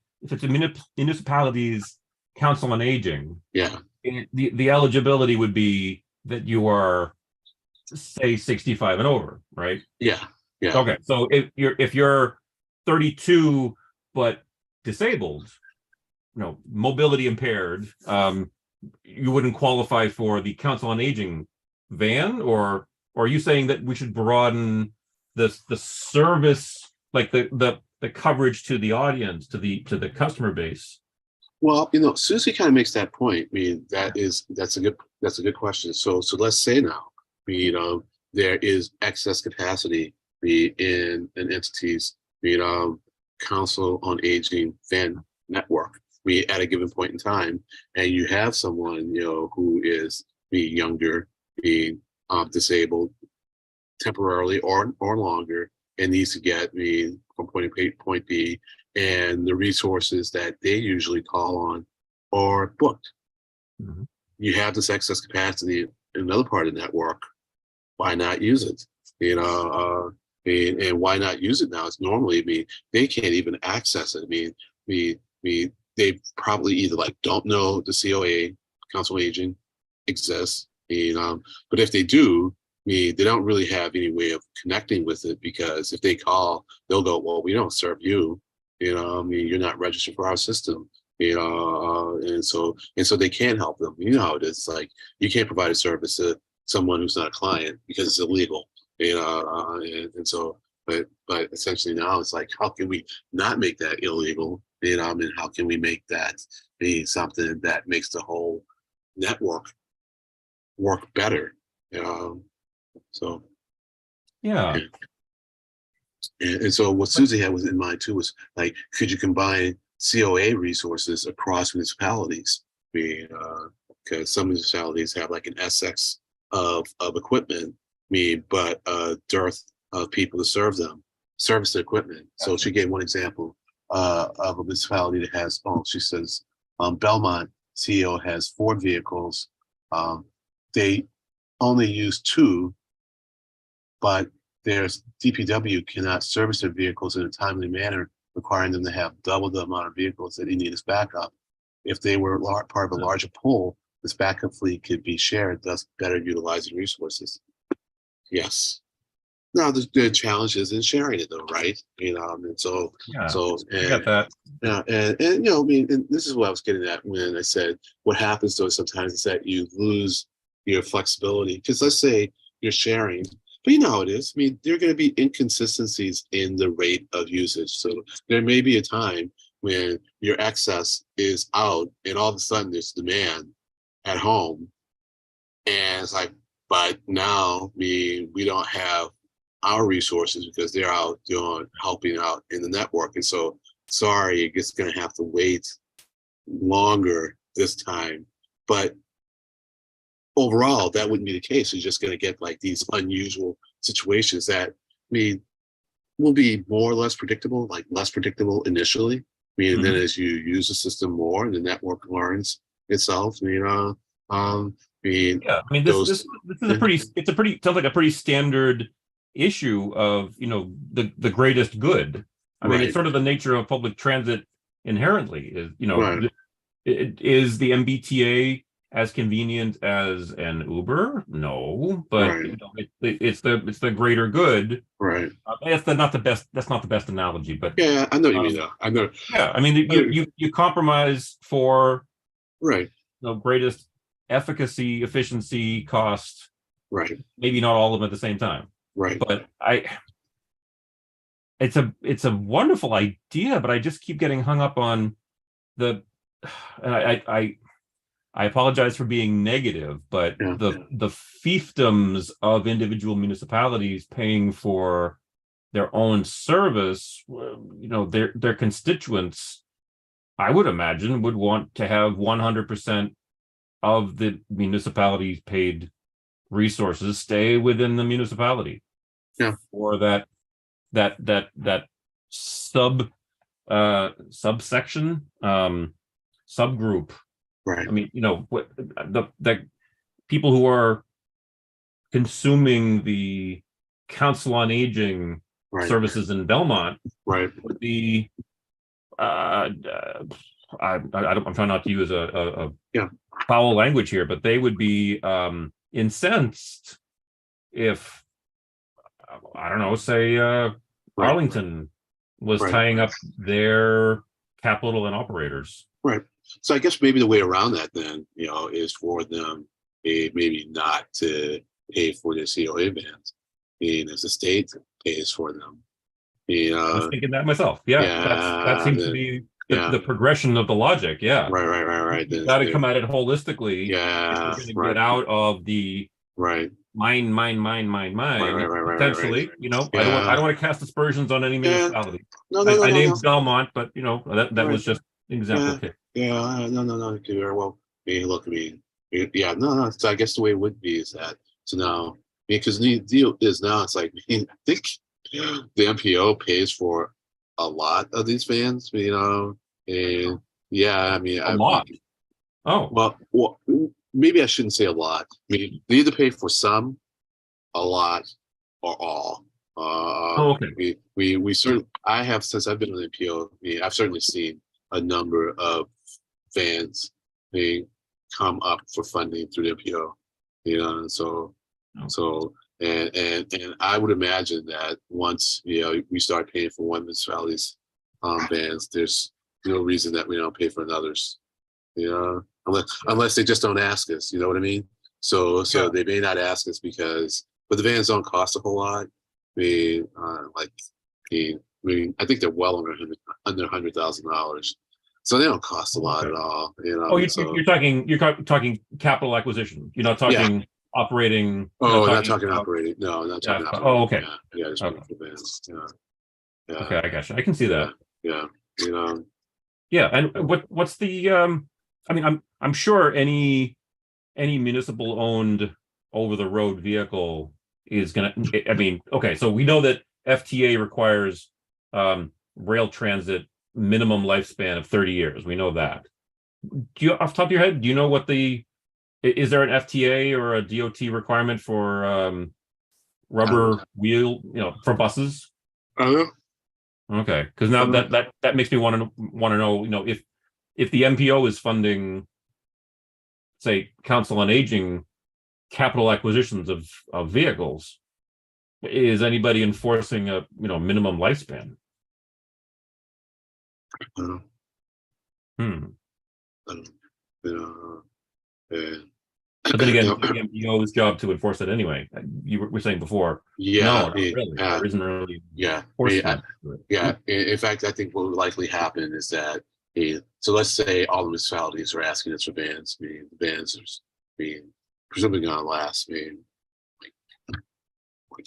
municipality's council on aging, the eligibility would be that you are, say, 65 and over, right? Yeah. Okay, so if you're 32 but disabled, mobility impaired, you wouldn't qualify for the council on aging van, or are you saying that we should broaden the service, like the coverage to the audience, to the customer base. Well, Susie kind of makes that point. I mean, that's a good question. So let's say now, there is excess capacity in entities, Council on Aging Van network, at a given point in time, and you have someone, who is younger, being disabled temporarily or longer, and needs to get from point A to point B, and the resources that they usually call on are booked. Mm-hmm. You have this excess capacity in another part of the network. Why not use it? And why not use it now? It's normally, they can't even access it. They probably either don't know the COA, Council on Aging, exists. But if they do, they don't really have any way of connecting with it, because if they call, they'll go, well, we don't serve you. You're not registered for our system. And so they can't help them. You know how it is. It's like you can't provide a service to someone who's not a client because it's illegal. And so, but essentially now it's like, how can we not make that illegal? And how can we make that be something that makes the whole network work better? So Yeah. And so what Susie had was in mind too was like, could you combine COA resources across municipalities? Because some municipalities have like an SX of equipment, but a dearth of people to service the equipment. So she gave one example of a municipality that has, she says, Belmont CEO has 4 vehicles. They only use 2, but there's DPW cannot service their vehicles in a timely manner, requiring them to have double the amount of vehicles that they need as backup. If they were part of a larger pool, this backup fleet could be shared, thus better utilizing resources. Yes. Now the challenge is in sharing it, though, right? And so Yeah. and, I got that. Yeah, and this is what I was getting at when I said what happens though sometimes is that you lose your flexibility, because let's say you're sharing. But you know how it is. There are going to be inconsistencies in the rate of usage. So there may be a time when your excess is out and all of a sudden there's demand at home. And it's like, but now we don't have our resources because they're out helping out in the network. And so, sorry, you're just going to have to wait longer this time. But overall, that wouldn't be the case. You're just going to get like these unusual situations that will be more or less predictable, like less predictable initially. And then as you use the system more, the network learns itself. Yeah, this is sounds like a pretty standard issue of the greatest good. I mean, it's sort of the nature of public transit inherently. Is the MBTA as convenient as an Uber? No, but it's the greater good. Right. That's not the best analogy, but yeah, I know what you mean though. I know. Yeah, I mean you compromise for greatest efficacy, efficiency, cost. Right. Maybe not all of them at the same time. Right. But it's a wonderful idea, but I just keep getting hung up on and I apologize for being negative, but the fiefdoms of individual municipalities paying for their own service, their constituents, I would imagine, would want to have 100% of the municipality's paid resources stay within the municipality. Yeah. Or that subsection, subgroup. Right. I mean, what the people who are consuming the Council on Aging services in Belmont would be I'm trying not to use a foul language here, but they would be incensed if I don't know, say Arlington was tying up their capital and operators. Right. So I guess maybe the way around that then, is for them maybe not to pay for their COA vans, as the state pays for them. I was thinking that myself. Yeah, that seems to be the progression of the logic. Yeah, right. You got to come at it holistically. Yeah, if you're going to get out of the right. mine. Right. Potentially, I don't want to cast aspersions on any municipality. No. I named Belmont, but that was just an example. No. It could very well. Look, no. So I guess the way it would be is that now, because the deal is now, it's like, I think the MPO pays for a lot of these vans, and A lot. Well, maybe I shouldn't say a lot. They either pay for some, a lot, or all. Okay. We certainly, I have, since I've been on the MPO, I've certainly seen a number of vans come up for funding through the MPO, so and I would imagine that once we start paying for one municipality's vans, there's no reason that we don't pay for another's, unless they just don't ask us, you know what I mean? So they may not ask us but the vans don't cost a whole lot. I think they're well under $100,000, so they don't cost a lot at all. You're talking capital acquisition. You're not talking operating. Not talking operating. No, not talking operating. Oh, okay. Yeah, just for vans. Yeah. Okay, I gotcha. I can see that. Yeah. Yeah, and what's the? I'm sure any municipal owned over the road vehicle is gonna. Okay, so we know that FTA requires rail transit minimum lifespan of 30 years. We know that. Do you, off the top of your head, do you know is there an FTA or a DOT requirement for rubber wheel, for buses? Okay, because now that makes me want to know, if the MPO is funding, say, Council on Aging capital acquisitions of vehicles, is anybody enforcing a minimum lifespan? But then again, the MPO's job to enforce it anyway. You were saying before. Yeah. No, not really. There isn't really. In fact, I think what would likely happen is that so let's say all the municipalities are asking us for vans. The vans are presumably going to last.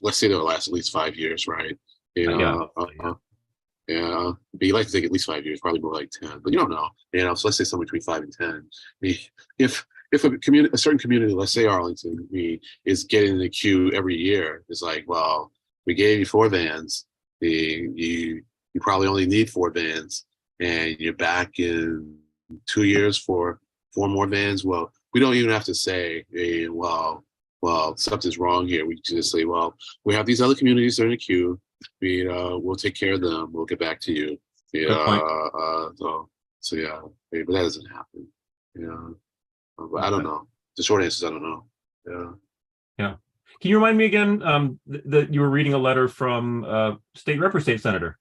Let's say they'll last at least 5 years, right? Yeah. But you like to think at least 5 years, probably more like 10, but you don't know. So let's say somewhere between 5 and 10. If a certain community, let's say Arlington, is getting in the queue every year, it's like, well, we gave you 4 vans. You probably only need 4 vans, and you're back in 2 years for 4 more vans. Well, we don't even have to say, well, something's wrong here. We just say, well, we have these other communities that are in the queue. We'll take care of them. We'll get back to you. So yeah, but that doesn't happen. But I don't know. The short answer is I don't know. Yeah. Can you remind me again that you were reading a letter from state rep or state senator?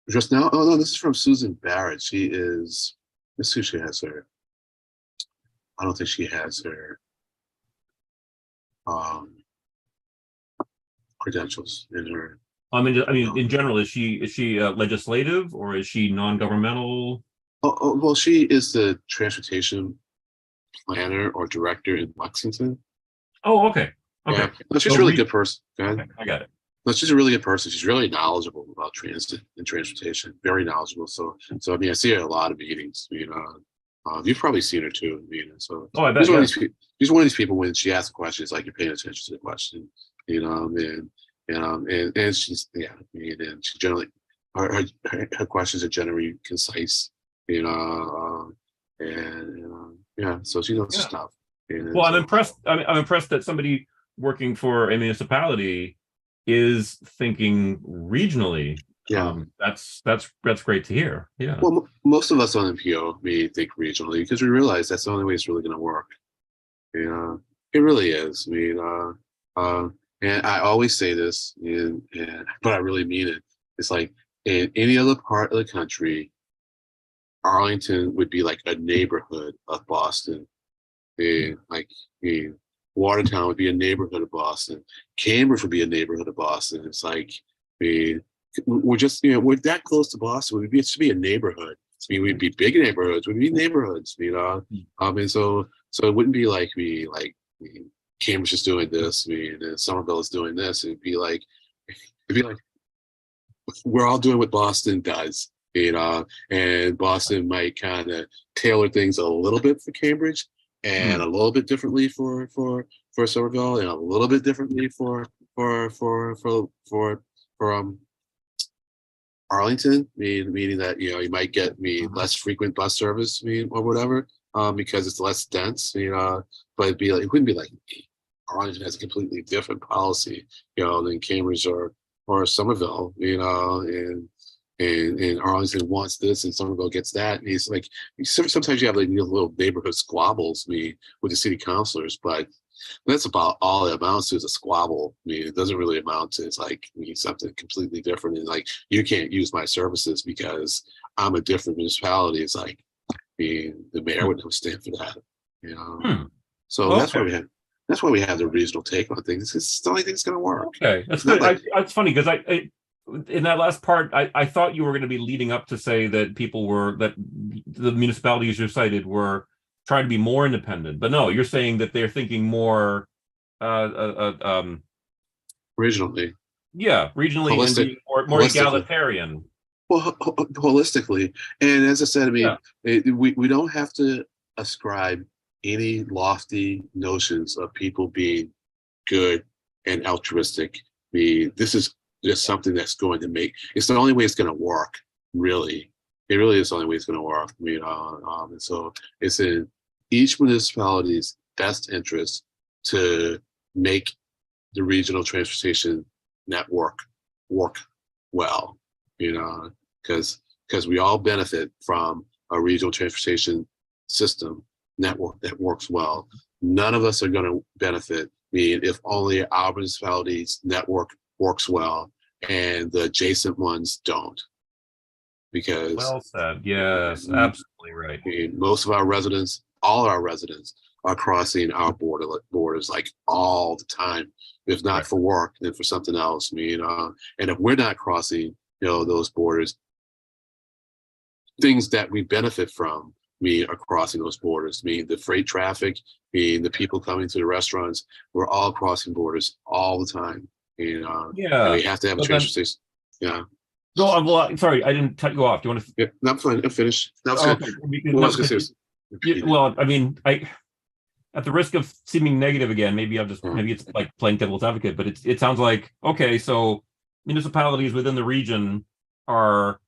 Just now? Oh no, this is from Susan Barrett. She is. Let's see if she has her. I don't think she has her credentials in her. In general, is she legislative or is she non-governmental? Well, she is the transportation planner or director in Lexington. Oh, okay. Yeah. No, she's a really good person. Go ahead. Okay, I got it. No, she's a really good person. She's really knowledgeable about transit and transportation. Very knowledgeable. So I see her at a lot of meetings. You've probably seen her too. I bet. She's one of these people when she asks a question, it's like you're paying attention to the question. And she's and she generally her questions are generally concise. So she knows stuff. Well, I'm impressed. I'm impressed that somebody working for a municipality is thinking regionally. That's great to hear. Yeah. Well, most of us on MPO may think regionally because we realize that's the only way it's really going to work. It really is. And I always say this, but I really mean it. It's like in any other part of the country, Arlington would be like a neighborhood of Boston. Watertown would be a neighborhood of Boston. Cambridge would be a neighborhood of Boston. It's like, I mean, we're just, we're that close to Boston. It should be a neighborhood. I mean, we'd be big neighborhoods. We'd be neighborhoods, and so it wouldn't be like Cambridge is doing this, and Somerville is doing this. It'd be like we're all doing what Boston does, and Boston might kind of tailor things a little bit for Cambridge and a little bit differently for Somerville, and a little bit differently for Arlington, meaning that you might get less frequent bus service, or whatever, because it's less dense, but it wouldn't be like Arlington has a completely different policy, than Cambridge or Somerville, and Arlington wants this and Somerville gets that. And he's like, sometimes you have like little neighborhood squabbles, with the city councilors, but that's about all it amounts to, is a squabble. It doesn't really amount to, it's like something completely different. And like, you can't use my services because I'm a different municipality. It's like, the mayor would never stand for that, So that's why we have the regional take on things. It's the only thing that's going to work. Okay, that's good. It's funny because I in that last part, I thought you were going to be leading up to say that that the municipalities you cited were trying to be more independent, but no, you're saying that they're thinking more regionally. Yeah, regionally, and being more egalitarian. Well, holistically, and as I said, we don't have to ascribe any lofty notions of people being good and altruistic. This is just something that's going to it's the only way it's going to work, really. It really is the only way it's going to work. And so it's in each municipality's best interest to make the regional transportation network work well, because we all benefit from a regional transportation system network that works well. None of us are going to benefit if only our municipality's network works well and the adjacent ones don't. Because well said. Yes, absolutely right. Most of our residents, all our residents, are crossing our borders like all the time, if not for work, then for something else. And if we're not crossing, those borders, things that we benefit from are crossing those borders. The freight traffic, the people coming to the restaurants, we're all crossing borders all the time. And we have to have a transportation. Yeah. No, I'm sorry, I didn't cut you off. Do you want to? Yeah, I'm fine. I'm finished. Well, I mean, at the risk of seeming negative again, maybe it's like playing devil's advocate, but it sounds like, okay, so municipalities within the region are,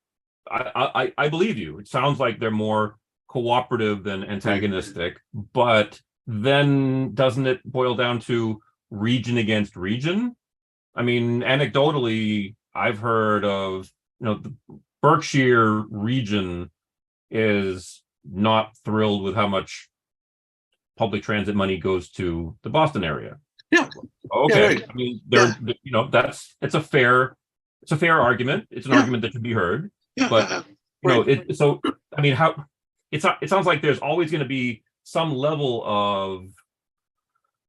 I believe you. It sounds like they're more cooperative than antagonistic, but then doesn't it boil down to region against region? I mean, anecdotally, I've heard of, the Berkshire region is not thrilled with how much public transit money goes to the Boston area. Yeah. Okay. Yeah, right. I mean, it's a fair argument. It's an argument that should be heard. Yeah. But it sounds like there's always going to be some level of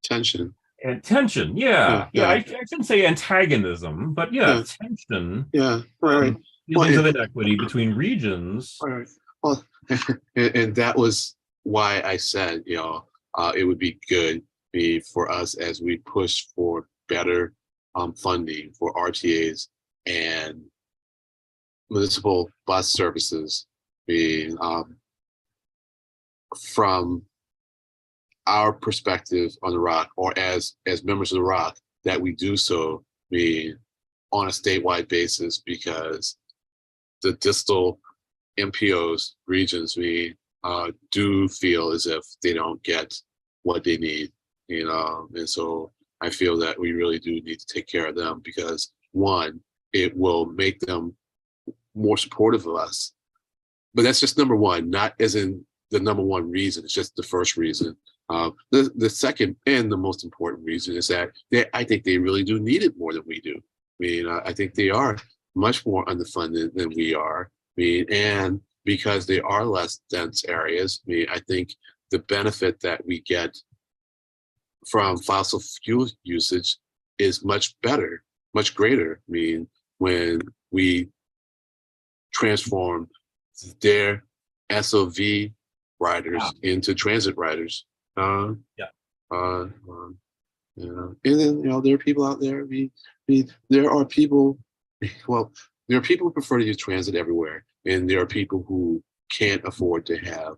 tension. And tension, I shouldn't say antagonism, but tension. Yeah, right. Feelings of inequity between regions. Right. Well, and that was why I said, it would be good for us as we push for better funding for RTAs and municipal bus services, from our perspective on the Rock, or as members of the Rock, that we do so on a statewide basis, because the distal MPOs, regions, do feel as if they don't get what they need, and so I feel that we really do need to take care of them, because one, it will make them more supportive of us. But that's just number one, not as in the number one reason. It's just the first reason. The second and the most important reason is that I think they really do need it more than we do. I think they are much more underfunded than we are. And because they are less dense areas, I think the benefit that we get from fossil fuel usage is much better, much greater. I mean, when we transform their SOV riders into transit riders. And then there are people out there. There are people. Well, there are people who prefer to use transit everywhere, and there are people who can't afford to have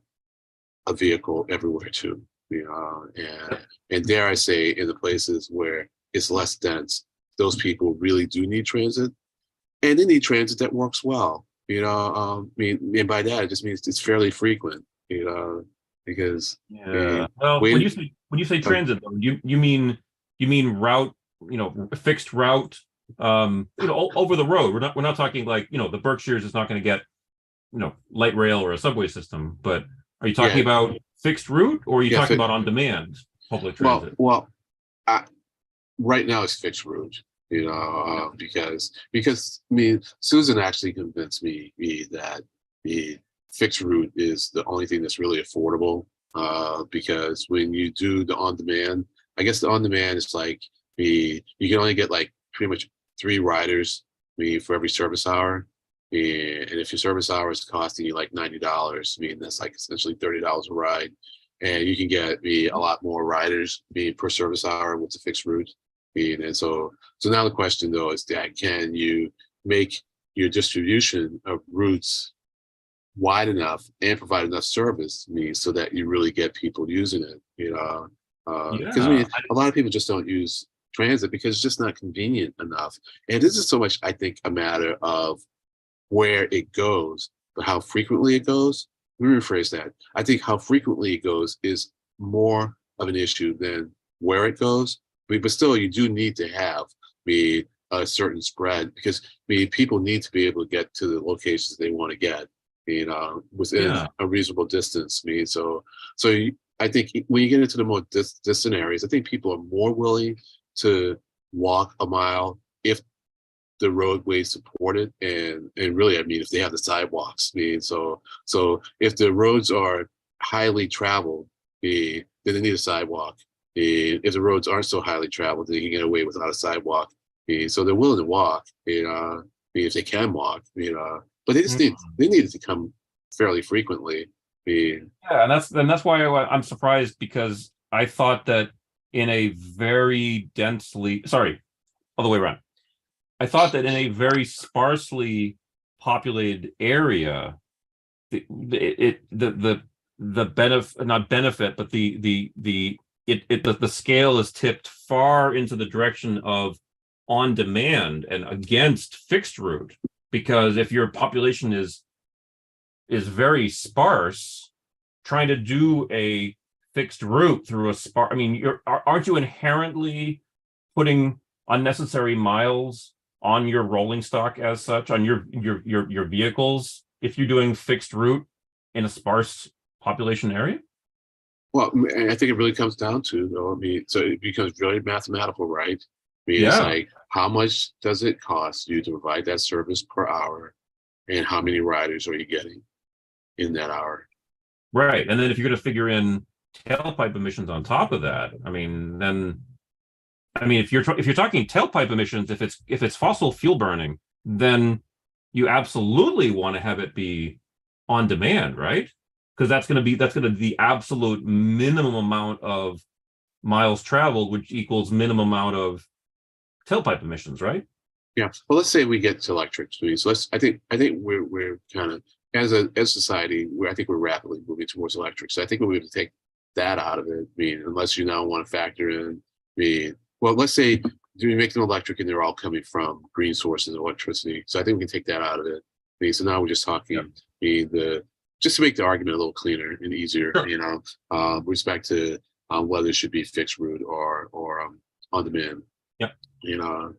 a vehicle everywhere too. And dare I say, in the places where it's less dense, those people really do need transit, and they need transit that works well. And by that it just means it's fairly frequent. Because well, when you say transit, though, you mean route, fixed route, over the road. We're not talking like, the Berkshires is not going to get, light rail or a subway system, but are you talking about fixed route, or are you talking about on demand public transit? Well, right now it's fixed route, because Susan actually convinced me that the fixed route is the only thing that's really affordable, because when you do the on demand, I guess the on demand is like you can only get like pretty much 3 riders for every service hour. And if your service hour is costing you like $90, that's like essentially $30 a ride. And you can get a lot more riders per service hour with the fixed route. And so now the question though is that, can you make your distribution of routes wide enough and provide enough service so that you really get people using it? Because a lot of people just don't use transit because it's just not convenient enough. And this is so much, I think, a matter of where it goes, but how frequently it goes. Let me rephrase that. I think how frequently it goes is more of an issue than where it goes. But still, you do need to have a certain spread, because people need to be able to get to the locations they want to get, within a reasonable distance. I think when you get into the more distant areas, I think people are more willing to walk a mile if the roadways support it, and really, if they have the sidewalks. So if the roads are highly traveled, then they need a sidewalk. If the roads aren't so highly traveled, they can get away without a sidewalk. So they're willing to walk, if they can walk, but they just need it to come fairly frequently. And that's why I'm surprised, because I thought that in a very other way around. I thought that in a very sparsely populated area, the benefit, not benefit, but the scale is tipped far into the direction of on demand and against fixed route. Because if your population is very sparse, trying to do a fixed route through aren't you inherently putting unnecessary miles on your rolling stock as such, on your vehicles, if you're doing fixed route in a sparse population area? Well, I think it really comes down to, though, so it becomes really mathematical, right? It's like, how much does it cost you to provide that service per hour, and how many riders are you getting in that hour? Right. And then if you're going to figure in tailpipe emissions on top of that, if you're talking tailpipe emissions, if it's fossil fuel burning, then you absolutely want to have it be on demand, right? Because that's going to be the absolute minimum amount of miles traveled, which equals minimum amount of tailpipe emissions, right? Yeah. Well, let's say we get to electric. So I think we're kind of, as a society, I think we're rapidly moving towards electric. So I think we have to take that out of it. Unless you now want to factor in well, let's say, do we make them electric and they're all coming from green sources of electricity? So I think we can take that out of it. So now we're just talking just to make the argument a little cleaner and easier, with respect to whether it should be fixed route or on demand. Yep. And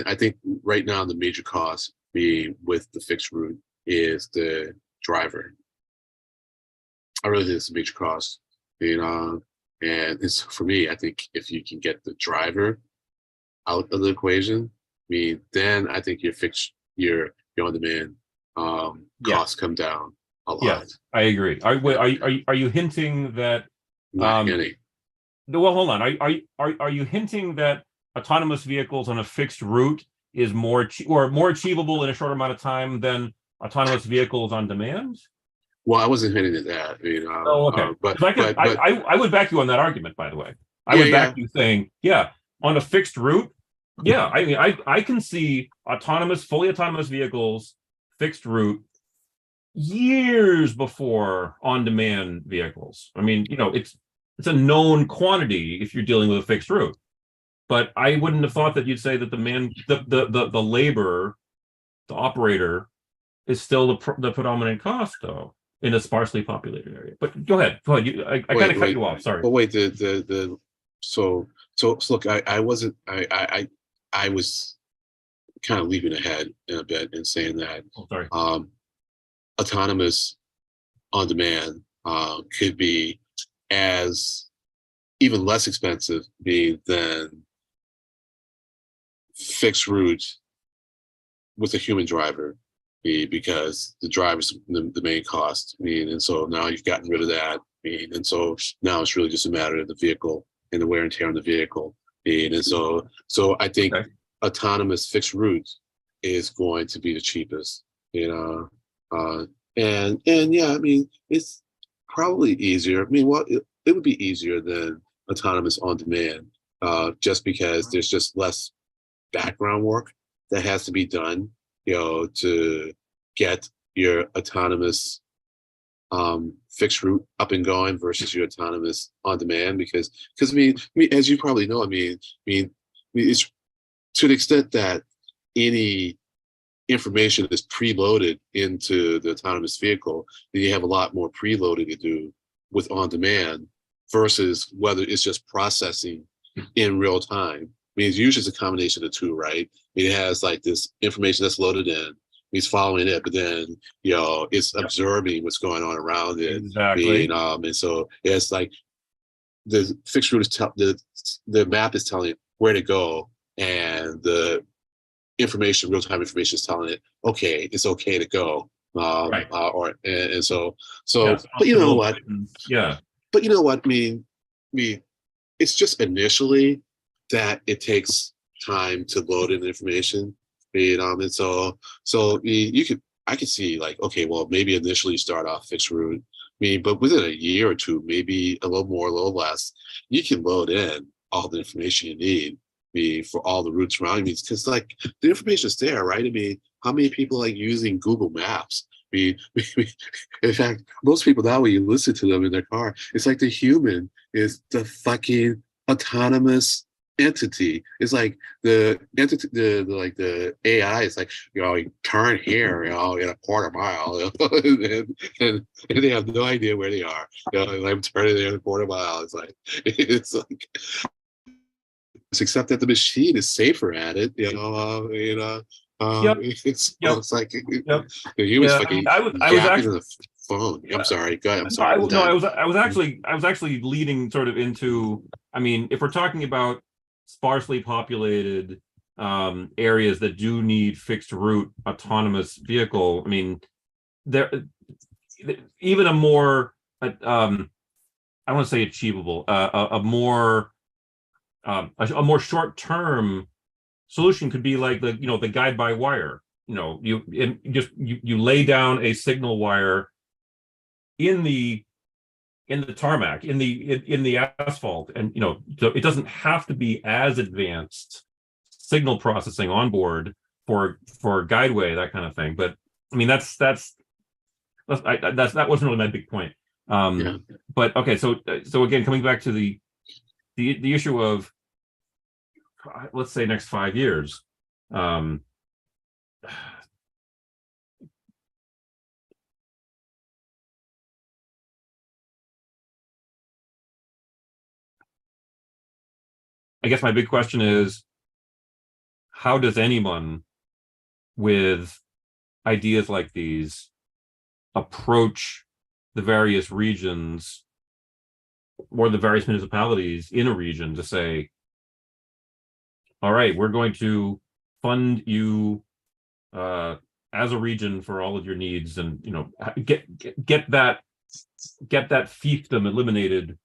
I think right now the major cost with the fixed route is the driver. I really think it's a major cost. And it's, for me, I think if you can get the driver out of the equation, then I think your on-demand costs come down a lot. Yeah, I agree. Are you hinting that not any? well, hold on. Are you hinting that autonomous vehicles on a fixed route is more achievable in a shorter amount of time than autonomous vehicles on demand? Well, I wasn't hinting at that. I mean, Oh, okay. but 'Cause but I would back you on that argument, by the way. I yeah, would back yeah. you saying, yeah, on a fixed route, yeah. I mean, I can see fully autonomous vehicles, fixed route, years before on-demand vehicles. I mean, it's a known quantity if you're dealing with a fixed route. But I wouldn't have thought that you'd say that the labor, the operator, is still the predominant cost, though, in a sparsely populated area. But go ahead. I kind of cut you off. Sorry. But wait, so look, I wasn't I was kind of leaving ahead in a bit and saying that Oh, sorry. Autonomous on demand could be as even less expensive than fixed route with a human driver, because the driver's the main cost. I mean, and so now you've gotten rid of that. I mean, and so now it's really just a matter of the vehicle and the wear and tear on the vehicle. And so I think autonomous fixed route is going to be the cheapest. And yeah, I mean, it's probably easier. I mean, well, it would be easier than autonomous on demand, just because there's just less background work that has to be done, to get your autonomous fixed route up and going versus your autonomous on demand. Because I mean, as you probably know, I mean, it's to the extent that any information is preloaded into the autonomous vehicle, then you have a lot more preloading to do with on demand versus whether it's just processing in real time. I mean, it's usually a combination of the two, right? I mean, it has like this information that's loaded in, he's following it, but then it's observing what's going on around it. Exactly. And so it's like the fixed route is the map is telling it where to go, and the real-time information is telling it, okay, it's okay to go. Right. And so, Yes, but you know what? Yeah. But you know what? I mean, it's just initially that it takes time to load in information. And so I could see like, okay, well, maybe initially start off fixed route. I mean, but within a year or two, maybe a little more, a little less, you can load in all the information you need for all the routes around me, because like the information is there, right? I mean, how many people like using Google Maps? I mean, in fact, most people now, when you listen to them in their car, it's like the human is the fucking autonomous entity. It's like the entity, the AI is like, you turn here, in a quarter mile, and they have no idea where they are. I'm turning there in a quarter mile. It's like except that the machine is safer at it. Yep. It's like Yep. the humans Yeah, fucking I was yapping actually on the phone. I'm sorry. Go ahead. I'm no, sorry. I was actually leading sort of into. I mean, if we're talking about sparsely populated areas that do need fixed route autonomous vehicle, I mean, there even a more I don't want to say achievable, a more short term solution could be like the guide by wire. You lay down a signal wire in the tarmac, in the asphalt, and so it doesn't have to be as advanced signal processing on board for guideway, that kind of thing. But I mean, that wasn't really my big point. Yeah. But okay, so again, coming back to the issue of, let's say, next 5 years. I guess my big question is, how does anyone with ideas like these approach the various regions or the various municipalities in a region to say, all right, we're going to fund you as a region for all of your needs, and get that fiefdom eliminated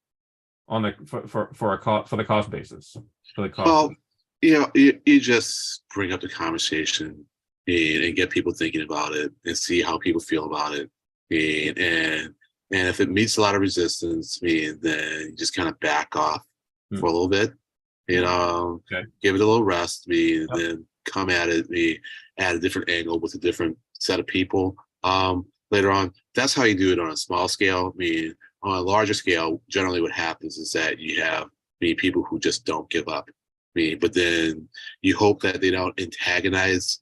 on the for a cost for the cost basis for the cost. Well, you just bring up the conversation and get people thinking about it and see how people feel about it. And if it meets a lot of resistance, then you just kind of back off for a little bit, Okay. give it a little rest, Yep. then come at it, at a different angle with a different set of people. Later on, that's how you do it on a small scale. On a larger scale, generally what happens is that you have people who just don't give up. But then you hope that they don't antagonize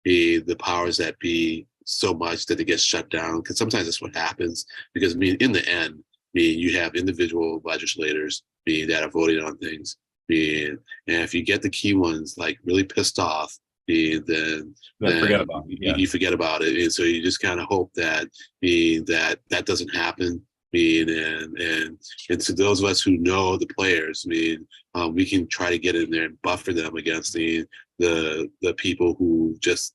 the powers that be so much that they get shut down. Because sometimes that's what happens. Because in the end, you have individual legislators that are voting on things. And if you get the key ones like really pissed off, then Forget about it. Yeah. you forget about it. And so you just kind of hope that that doesn't happen. And to those of us who know the players, we can try to get in there and buffer them against the people who just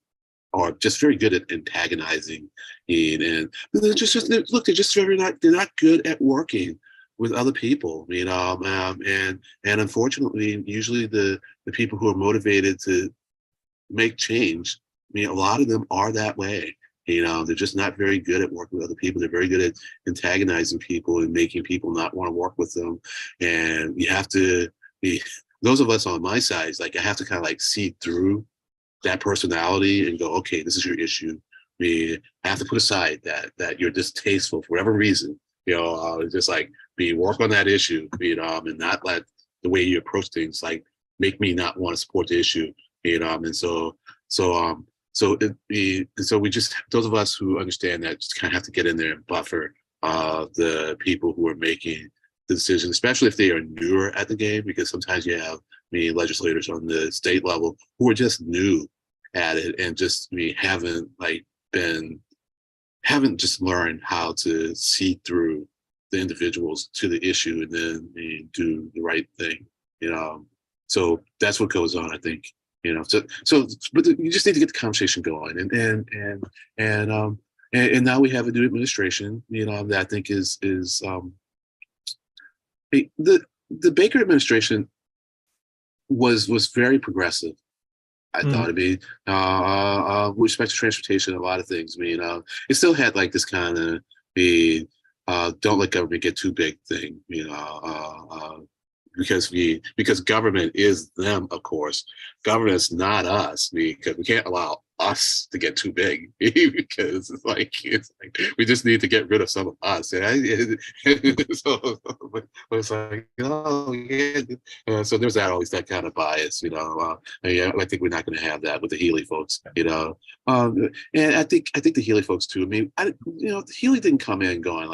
are just very good at antagonizing. And they're they're not good at working with other people. And unfortunately, usually the people who are motivated to make change, a lot of them are that way. They're just not very good at working with other people. They're very good at antagonizing people and making people not want to work with them. And you have to be, those of us on my side, I have to kind of see through that personality and go, okay, this is your issue. I have to put aside that you're distasteful for whatever reason. Just work on that issue, and not let the way you approach things make me not want to support the issue. And so we just, those of us who understand that, just kind of have to get in there and buffer the people who are making the decisions, especially if they are newer at the game, because sometimes you have legislators on the state level who are just new at it and just haven't just learned how to see through the individuals to the issue and then do the right thing. So that's what goes on, I think. But you just need to get the conversation going, and now we have a new administration, that I think is the Baker administration was very progressive. I thought with respect to transportation, a lot of things. It still had this kind of don't let government get too big thing, because government is them, of course. Government is not us, because we can't allow us to get too big, because it's we just need to get rid of some of us. So it's so there's always that kind of bias, I think we're not going to have that with the Healy folks, and I think the Healy folks too. Healy didn't come in going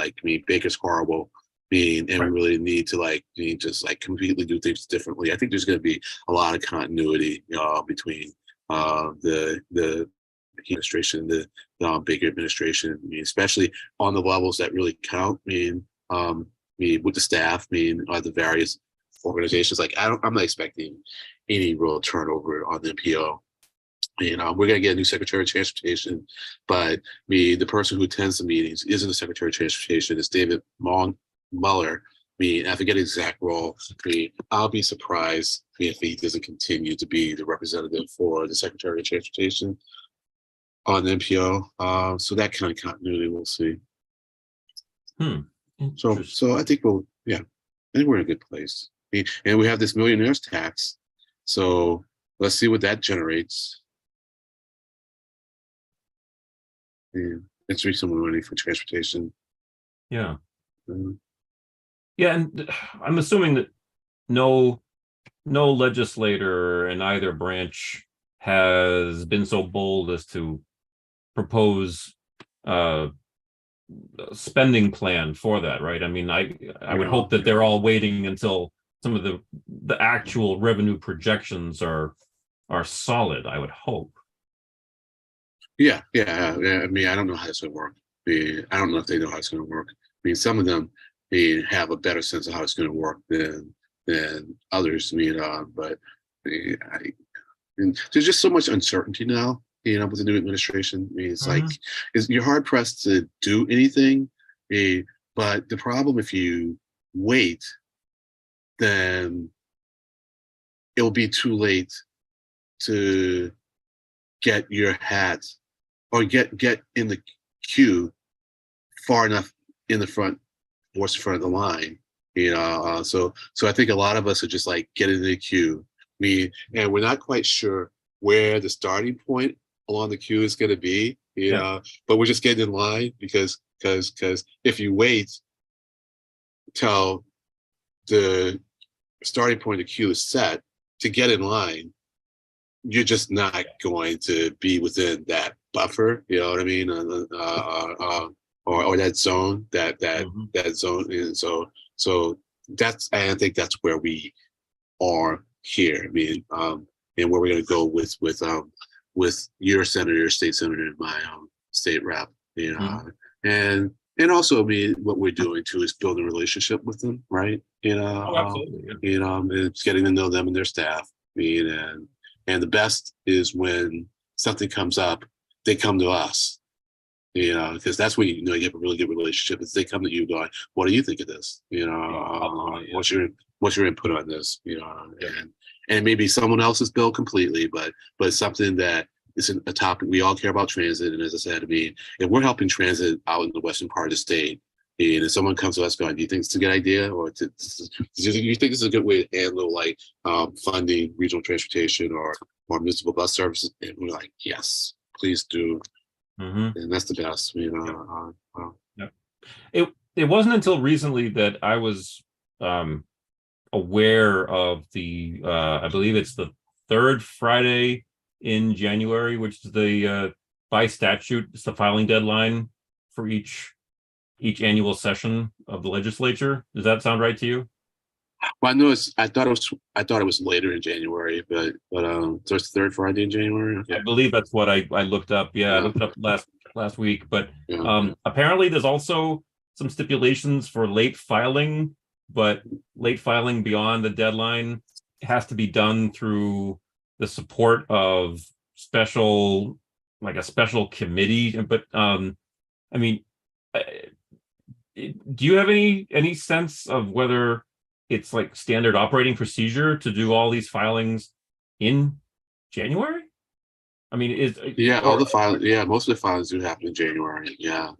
Baker's horrible. And we really need to just completely do things differently. I think there's going to be a lot of continuity between the administration, the Baker administration. Especially on the levels that really count. With the staff. The various organizations. I'm not expecting any real turnover on the MPO. We're going to get a new Secretary of Transportation, but the person who attends the meetings isn't the Secretary of Transportation. It's David Mueller. I forget his exact role. I'll be surprised if he doesn't continue to be the representative for the Secretary of Transportation on the MPO. So that kind of continuity we'll see. So I think I think we're in a good place. And we have this millionaires tax. So let's see what that generates. It's really some money for transportation. Yeah. Yeah, and I'm assuming that no legislator in either branch has been so bold as to propose a spending plan for that, right? I would hope that they're all waiting until some of the actual revenue projections are solid, I would hope. Yeah. I don't know how it's going to work. I don't know if they know how it's going to work. Some of them have a better sense of how it's going to work than others. But there's just so much uncertainty now. With the new administration. It's you're hard pressed to do anything. But the problem, if you wait, then it'll be too late to get your hat or get in the queue far enough in the front, towards the front of the line. So I think a lot of us are just like getting in the queue. And we're not quite sure where the starting point along the queue is going to be. But we're just getting in line because if you wait till the starting point of the queue is set to get in line, you're just not going to be within that buffer. You know what I mean? Or that zone, that zone. And so I think that's where we are here. I mean, and where we're going to go with your senator, your state senator, and my state rep. And also, I mean, what we're doing too is building a relationship with them, right? Absolutely. And it's getting to know them and their staff. And the best is when something comes up, they come to us. Because that's when you have a really good relationship. Is they come to you going, "What do you think of this? What's your input on this? And maybe someone else's bill completely, but something that is a topic we all care about transit. And as I said, I mean, if we're helping transit out in the western part of the state, and if someone comes to us going, "Do you think it's a good idea, or do you think this is a good way to handle like funding regional transportation or municipal bus services?" And we're like, "Yes, please do." And that's the best. It wasn't until recently that I was aware of the I believe it's the third Friday in January, which is the by statute, it's the filing deadline for each annual session of the legislature. Does that sound right to you? Well, I thought it was later in January, but so it's the third Friday in January. Okay. I believe that's what I looked up. Yeah, I looked it up last week. But Yeah. apparently there's also some stipulations for late filing, but late filing beyond the deadline has to be done through the support of a special committee. But I mean, do you have any sense of whether it's like standard operating procedure to do all these filings in January? I mean, all the filings. Yeah, most of the filings do happen in January. Yeah.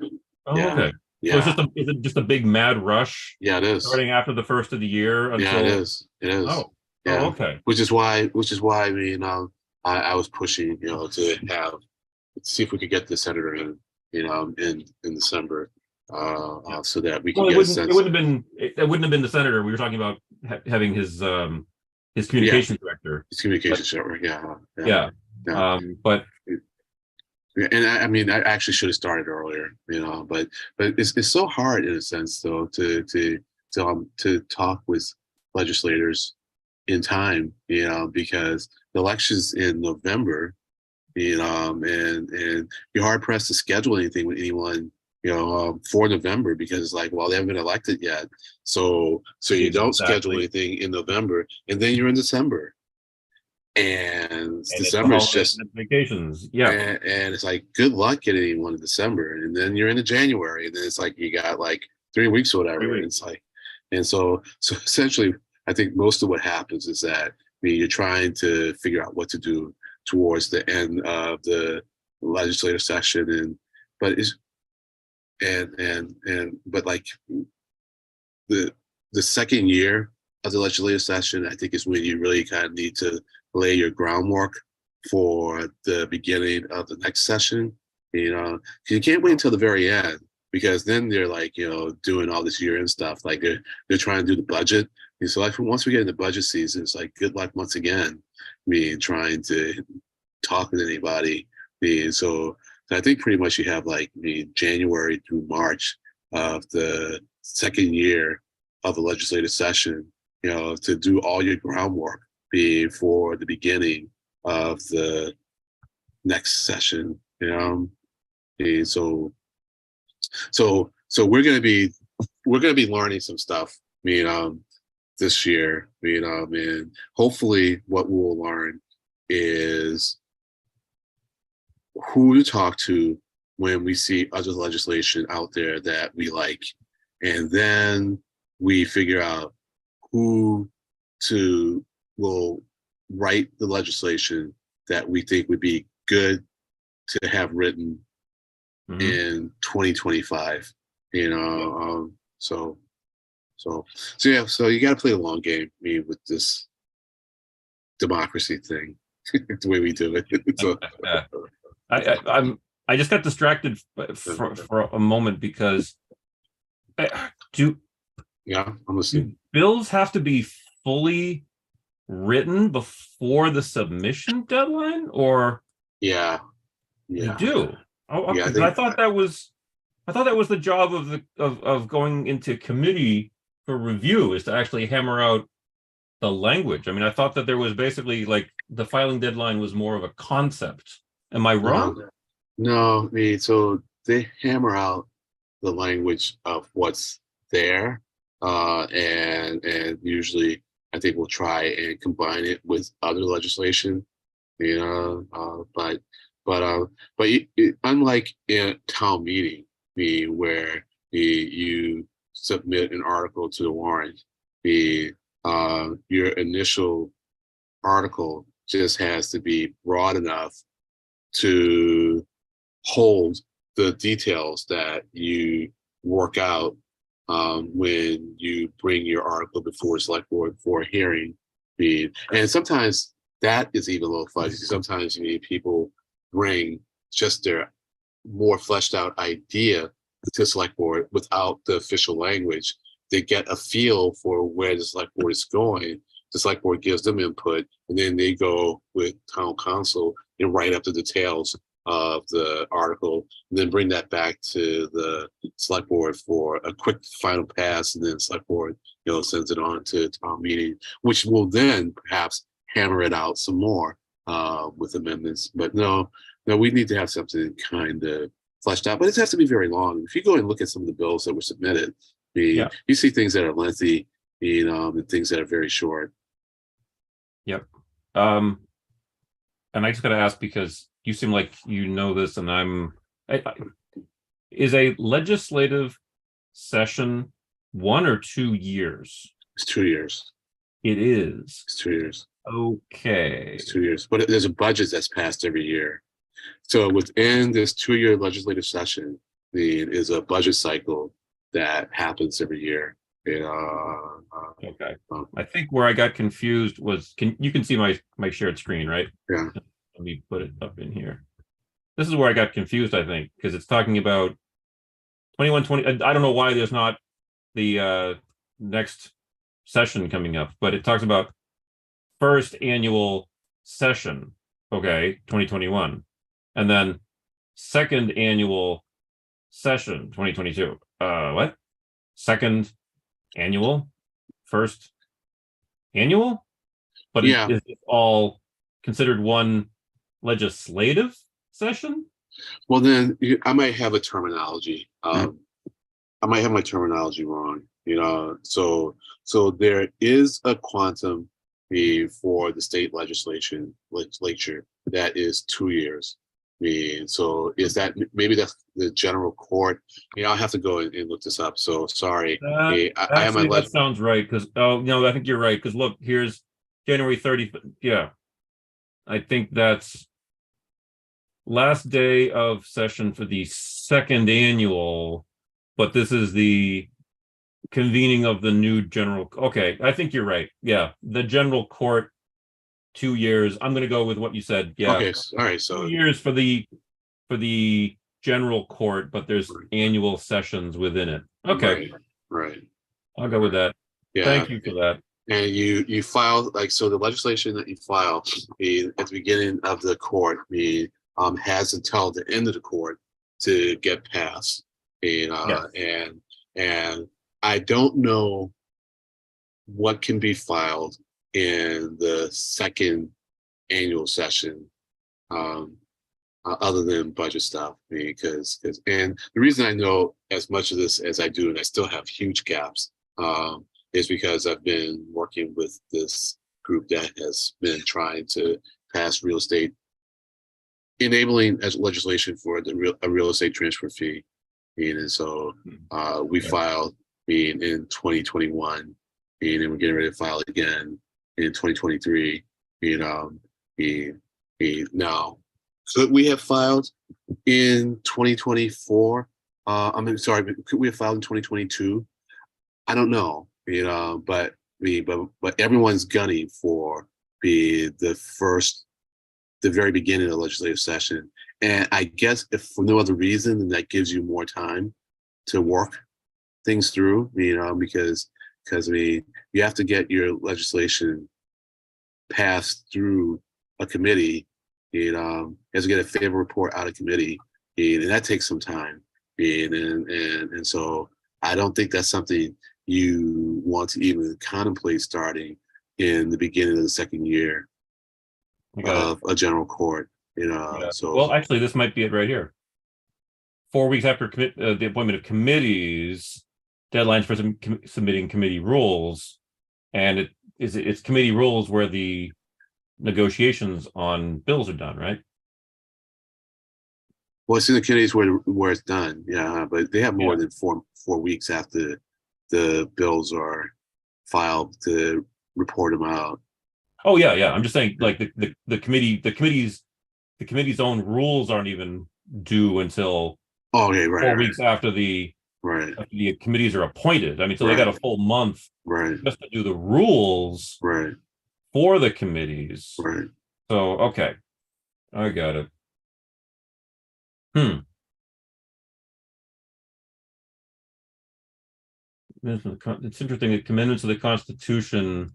Oh, Yeah. okay. Yeah. So is it just a big mad rush? Yeah, it is. Starting after the first of the year until. Yeah, it is. It is. Oh. Yeah. Oh, okay. Which is why I mean, I was pushing, to see if we could get the senator in December, so that we can get a sense. It wouldn't have been the senator. We were talking about having his communications director. His communications director. Yeah. But and I mean, I actually should have started earlier, but it's so hard in a sense, though, to talk with legislators in time, because the election's in November, and you're hard pressed to schedule anything with anyone, for November, because like, well, they haven't been elected yet, so you don't schedule anything in November, and then you're in December. And December is just vacations. Yeah. And it's like, good luck getting anyone in December. And then you're into January. And then it's like, you got like 3 weeks or whatever. And it's like, and so essentially, I think most of what happens is that you're trying to figure out what to do towards the end of the legislative session. But like the second year of the legislative session, I think is when you really kind of need to lay your groundwork for the beginning of the next session. You can't wait until the very end, because then they're like, doing all this year-end stuff. Like they're trying to do the budget. And so like once we get into budget season, it's like, good luck once again, trying to talk with anybody. So I think pretty much you have like January through March of the second year of the legislative session, to do all your groundwork before the beginning of the next session. And so we're gonna be learning some stuff, this year, and hopefully what we'll learn is who to talk to when we see other legislation out there that we like, and then we figure out who will write the legislation that we think would be good to have written in 2025. So yeah. So you got to play the long game. With this democracy thing, the way we do it. So, I just got distracted for a moment because yeah, I'm listening. Bills have to be fully written before the submission deadline, or Yeah. you do? Oh, okay. Yeah, I thought that was the job of going into committee for review, is to actually hammer out the language. I mean, I thought that there was basically like the filing deadline was more of a concept. Am I wrong? No, I mean, so they hammer out the language of what's there, and usually I think we'll try and combine it with other legislation, but unlike in a town meeting, where you submit an article to the warrant, your initial article just has to be broad enough to hold the details that you work out when you bring your article before select board for a hearing. And sometimes that is even a little fuzzy. Sometimes people bring just their more fleshed out idea to select board without the official language. They get a feel for where the select board is going. The select board gives them input, and then they go with town council and write up the details of the article, and then bring that back to the select board for a quick final pass, and then select board, sends it on to town meeting, which will then perhaps hammer it out some more with amendments. But no, we need to have something kind of fleshed out. But it has to be very long. If you go and look at some of the bills that were submitted, you see things that are lengthy, and things that are very short. Yep. And I just got to ask, because you seem like you know this, and is a legislative session 1 or 2 years? It's 2 years. It is. It's 2 years. Okay. It's 2 years. But there's a budget that's passed every year. So within this 2-year legislative session, is a budget cycle that happens every year. Okay. I think where I got confused was, you can see my shared screen, right? Yeah. Let me put it up in here. This is where I got confused, I think, because it's talking about 21-20. I don't know why there's not the next session coming up, but it talks about first annual session, okay, 2021, and then second annual session 2022. What? Second annual, first annual? But is it all considered one legislative session? Well, then I might have a terminology. I might have my terminology wrong. So there is a quantum for the state legislature that is 2 years. So is that, maybe that's the general court? I'll have to go and look this up. So sorry. That sounds right. Because I think you're right. Because look, here's January 30th. Yeah, I think that's last day of session for the second annual, but this is the convening of the new general. Okay, I think you're right. Yeah, the general court, 2 years. I'm going to go with what you said. Yeah. Okay. All right. So 2 years for the general court, but there's annual sessions within it. Okay. Right. I'll go with that. Yeah. Thank you for that. And you file, so the legislation that you file at the beginning of the court has until the end of the court to get passed. And I don't know what can be filed in the second annual session, other than budget stuff. Because and the reason I know as much of this as I do, and I still have huge gaps, is because I've been working with this group that has been trying to pass real estate enabling as legislation for a real estate transfer fee. And so we filed in 2021 and we're getting ready to file again in 2023. Now, could we have filed in 2024? I mean, sorry, but could we have filed in 2022? I don't know, but everyone's gunning for the very beginning of the legislative session. And I guess if for no other reason, then that gives you more time to work things through, because I mean, you have to get your legislation passed through a committee, you have to get a favor report out of committee, and that takes some time. And so I don't think that's something you want to even contemplate starting in the beginning of the second year of a general court. So well, actually, this might be it right here. 4 weeks after the appointment of committees, deadlines for submitting committee rules, and it's committee rules where the negotiations on bills are done, right? well, it's in the committees where it's done, yeah, but they have more than 4 weeks after the bills are filed to report them out. Oh yeah. I'm just saying, like the committee's own rules aren't even due until Okay, right, 4 weeks after the committees are appointed. I mean, so they got a full month just to do the rules for the committees. Right. So okay, I got it. It's interesting that amendments of the Constitution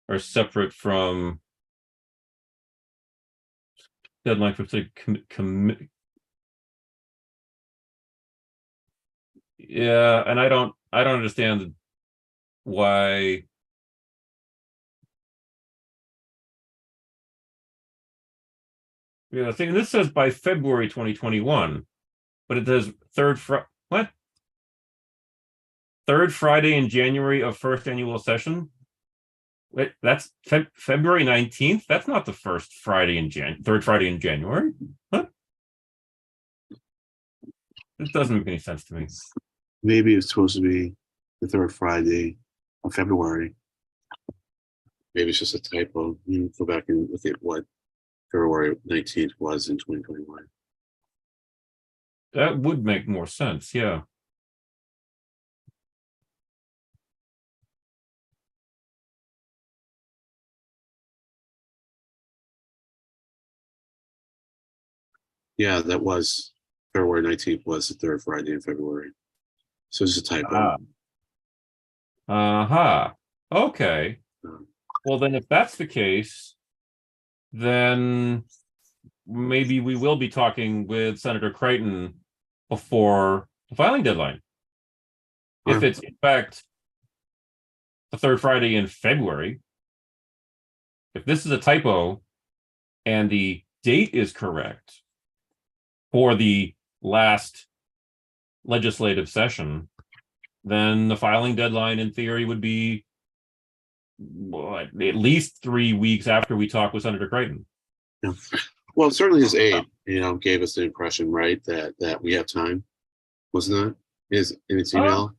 are separate from deadline for say yeah, and I don't understand why. Yeah, see, this says by February 2021, but it says third Friday in January of first annual session. Wait, that's February 19th. That's not the first Friday in third Friday in January. What? This doesn't make any sense to me. Maybe it's supposed to be the third Friday of February. Maybe it's just a typo. You go back and look at what February 19th was in 2021. That would make more sense, yeah. Yeah, that was February 19th was the third Friday in February. So it's a typo. Okay. Well, then if that's the case, then maybe we will be talking with Senator Creighton before the filing deadline. If it's in fact the third Friday in February, if this is a typo and the date is correct for the last legislative session, then the filing deadline in theory would be at least 3 weeks after we talk with Senator Creighton. Yeah. Well, certainly his aide, gave us the impression, right, that we have time, wasn't it? In his email.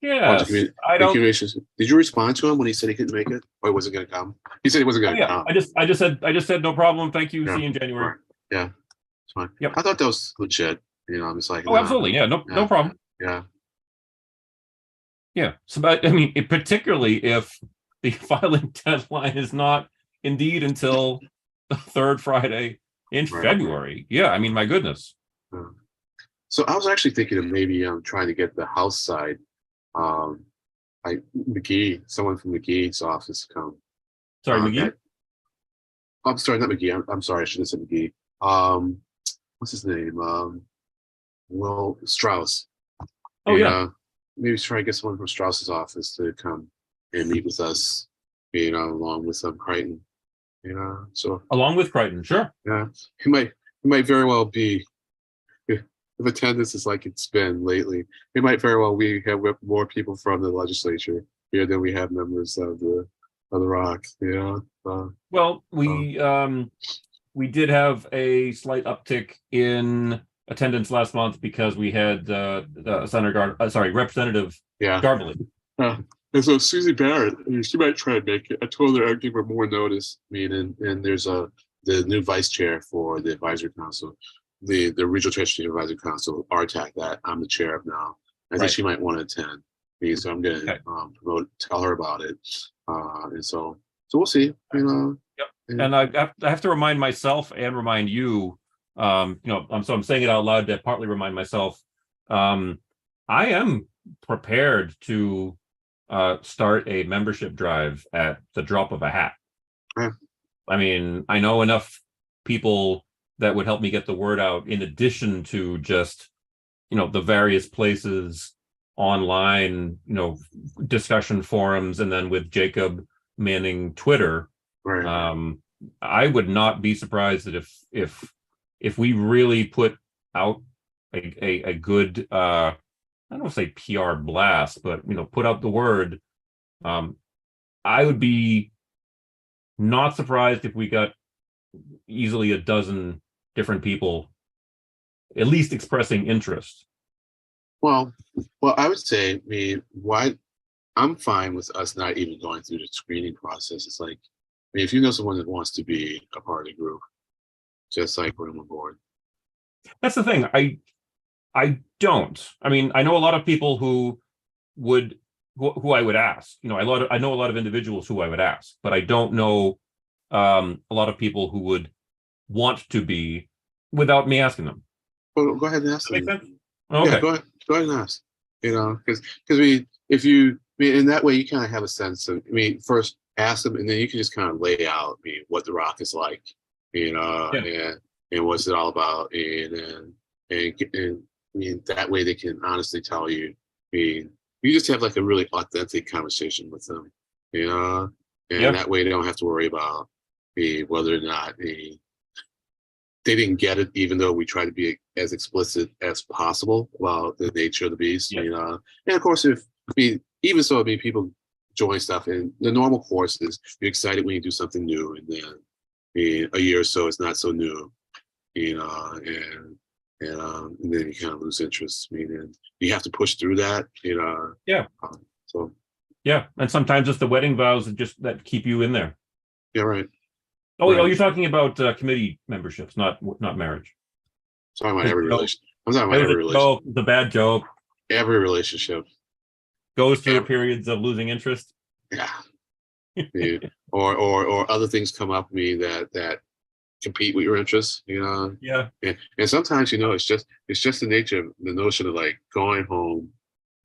Yes. I don't. Did you respond to him when he said he couldn't make it, or was it going to come? He said he wasn't going to come. I just said no problem. Thank you. See you in January. Right. Yeah, it's fine. Yep. I thought that was legit. I'm just like, absolutely, yeah, no problem. Yeah. So, but I mean, particularly if the filing deadline is not indeed until the third Friday in February. Yeah, I mean, my goodness. So I was actually thinking of maybe trying to get the House side, someone from McGee's office to come. Sorry, McGee? I'm sorry, not McGee. I'm sorry, I should have said McGee. What's his name? Will Strauss. Oh, yeah. Maybe try to get someone from Strauss's office to come and meet with us, along with some Crichton. So along with Crichton, sure. Yeah, he might very well be. If attendance is like it's been lately, it might very well we have more people from the legislature here than we have members of the ROC. Well, we did have a slight uptick in attendance last month because we had Representative Garbely. And so Susie Barrett, I mean, she might try and make it. I told her I'd give her more notice. I mean, and there's the new vice chair for the advisory council, the regional transportation advisory council, RTAC, that I'm the chair of now. I think Right. she might want to attend. I mean, so I'm gonna Okay. tell her about it. And so we'll see. You know. Yep. And I have to remind myself and remind you, I'm saying it out loud to partly remind myself. I am prepared to start a membership drive at the drop of a hat. Yeah. I mean, I know enough people that would help me get the word out in addition to just, the various places online, discussion forums, and then with Jacob manning Twitter. right. I would not be surprised that if we really put out a good I don't want to say PR blast, but put out the word, I would be not surprised if we got easily a dozen different people at least expressing interest. Well, I would say, I mean, why I'm fine with us not even going through the screening process. It's like, I mean, if you know someone that wants to be a part of the group, just like put them on board. That's the thing. I don't. I mean, I know a lot of people who I would ask. I know a lot of individuals who I would ask, but I don't know a lot of people who would want to be without me asking them. Well, go ahead and ask Does that them. make sense? Okay. Yeah, go ahead and ask. Because if you, I mean, in that way, you kind of have a sense of, I mean, first ask them, and then you can just kind of lay out, I mean, what the rock is like, Yeah. and what's it all about, and I mean, that way they can honestly tell you. I mean, you just have like a really authentic conversation with them, and Yeah. that way they don't have to worry about whether or not they didn't get it, even though we try to be as explicit as possible about the nature of the beast. Yeah. And of course, even so, I mean, people join stuff, and the normal course is you're excited when you do something new, and then a year or so it's not so new, and then you kind of lose interest. I mean, and you have to push through that, Yeah. So Yeah, and sometimes it's the wedding vows that keep you in there. yeah, right. Oh, Right. you're talking about committee memberships, not marriage. Talking about every No, relation. I'm talking about It was every a relationship. joke, the bad joke Every relationship. goes through Yeah. periods of losing interest. Yeah. Yeah. Or other things come up to me that compete with your interests, Yeah. and sometimes it's just the nature of the notion of like going home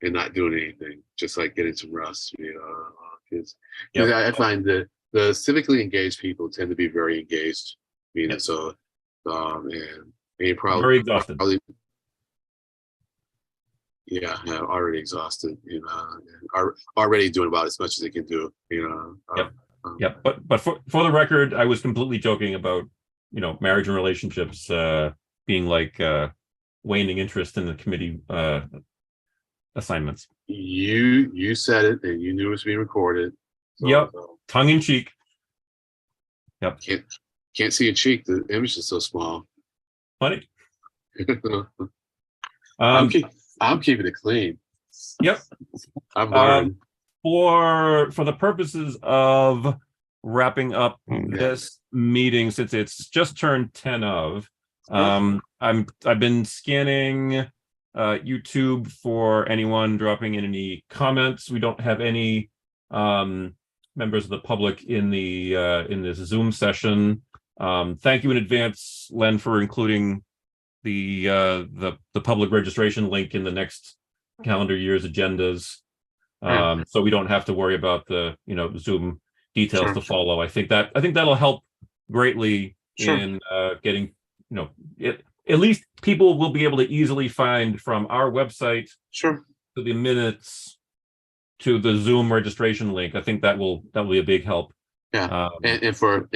and not doing anything, just like getting some rest, because Yep. I find that the civically engaged people tend to be very engaged, Yep. so and you Very exhausted. probably yeah, already exhausted, and are already doing about as much as they can do, Yep. Yep. But for the record, I was completely joking about marriage and relationships being like waning interest in the committee assignments. You said it, and you knew it was being recorded. Yep. Tongue in cheek. Yep. Can't see a cheek. The image is so small. Funny. I'm keeping it clean. Yep. I've learned. For the purposes of wrapping up this meeting, since it's just turned 10 of, I've been scanning YouTube for anyone dropping in any comments. We don't have any members of the public in this Zoom session. Thank you in advance, Len, for including the public registration link in the next calendar year's agendas. So we don't have to worry about the Zoom details to follow. I think that'll help greatly in getting at least people will be able to easily find from our website to the minutes to the Zoom registration link. I think that will be a big help. Yeah, and for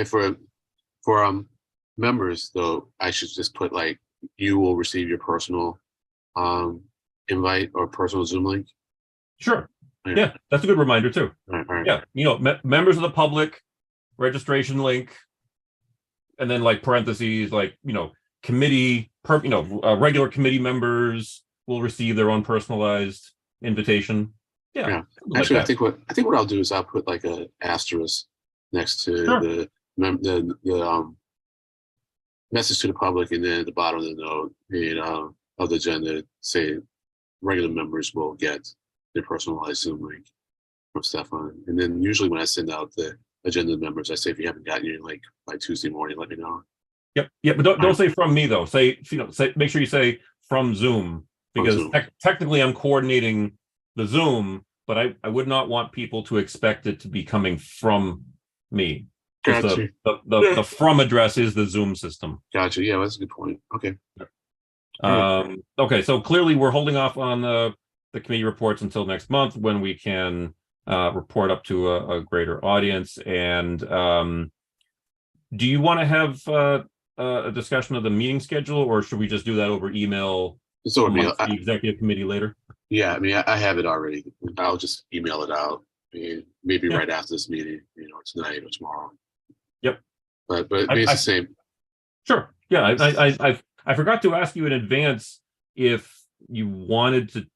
members though, I should just put like you will receive your personal invite or personal Zoom link. Sure. Yeah, that's a good reminder too. All right. Yeah, members of the public registration link, and then like parentheses, like committee, regular committee members will receive their own personalized invitation. Yeah. Yeah. Like Actually, that. I think what I'll do is I'll put like a asterisk next to Sure. the message to the public, and then at the bottom of the note, of the agenda, say regular members will get their personalized Zoom link from Stefan. And then usually when I send out the agenda to members, I say, if you haven't gotten your link by Tuesday morning, let me know. Yep. Yeah, but don't say from me though. Say, make sure you say from Zoom, because Zoom. Technically I'm coordinating the Zoom, but I would not want people to expect it to be coming from me. Gotcha. The from address is the Zoom system. Gotcha. Yeah, that's a good point. Okay. Okay, so clearly we're holding off on the committee reports until next month, when we can report up to a greater audience. And do you want to have a discussion of the meeting schedule, or should we just do that over email So amongst the executive committee later? yeah, I mean, I have it already. I'll just email it out, and maybe right after this meeting, tonight or tomorrow. Yep. But it's the same. Sure. Yeah, I forgot to ask you in advance if you wanted to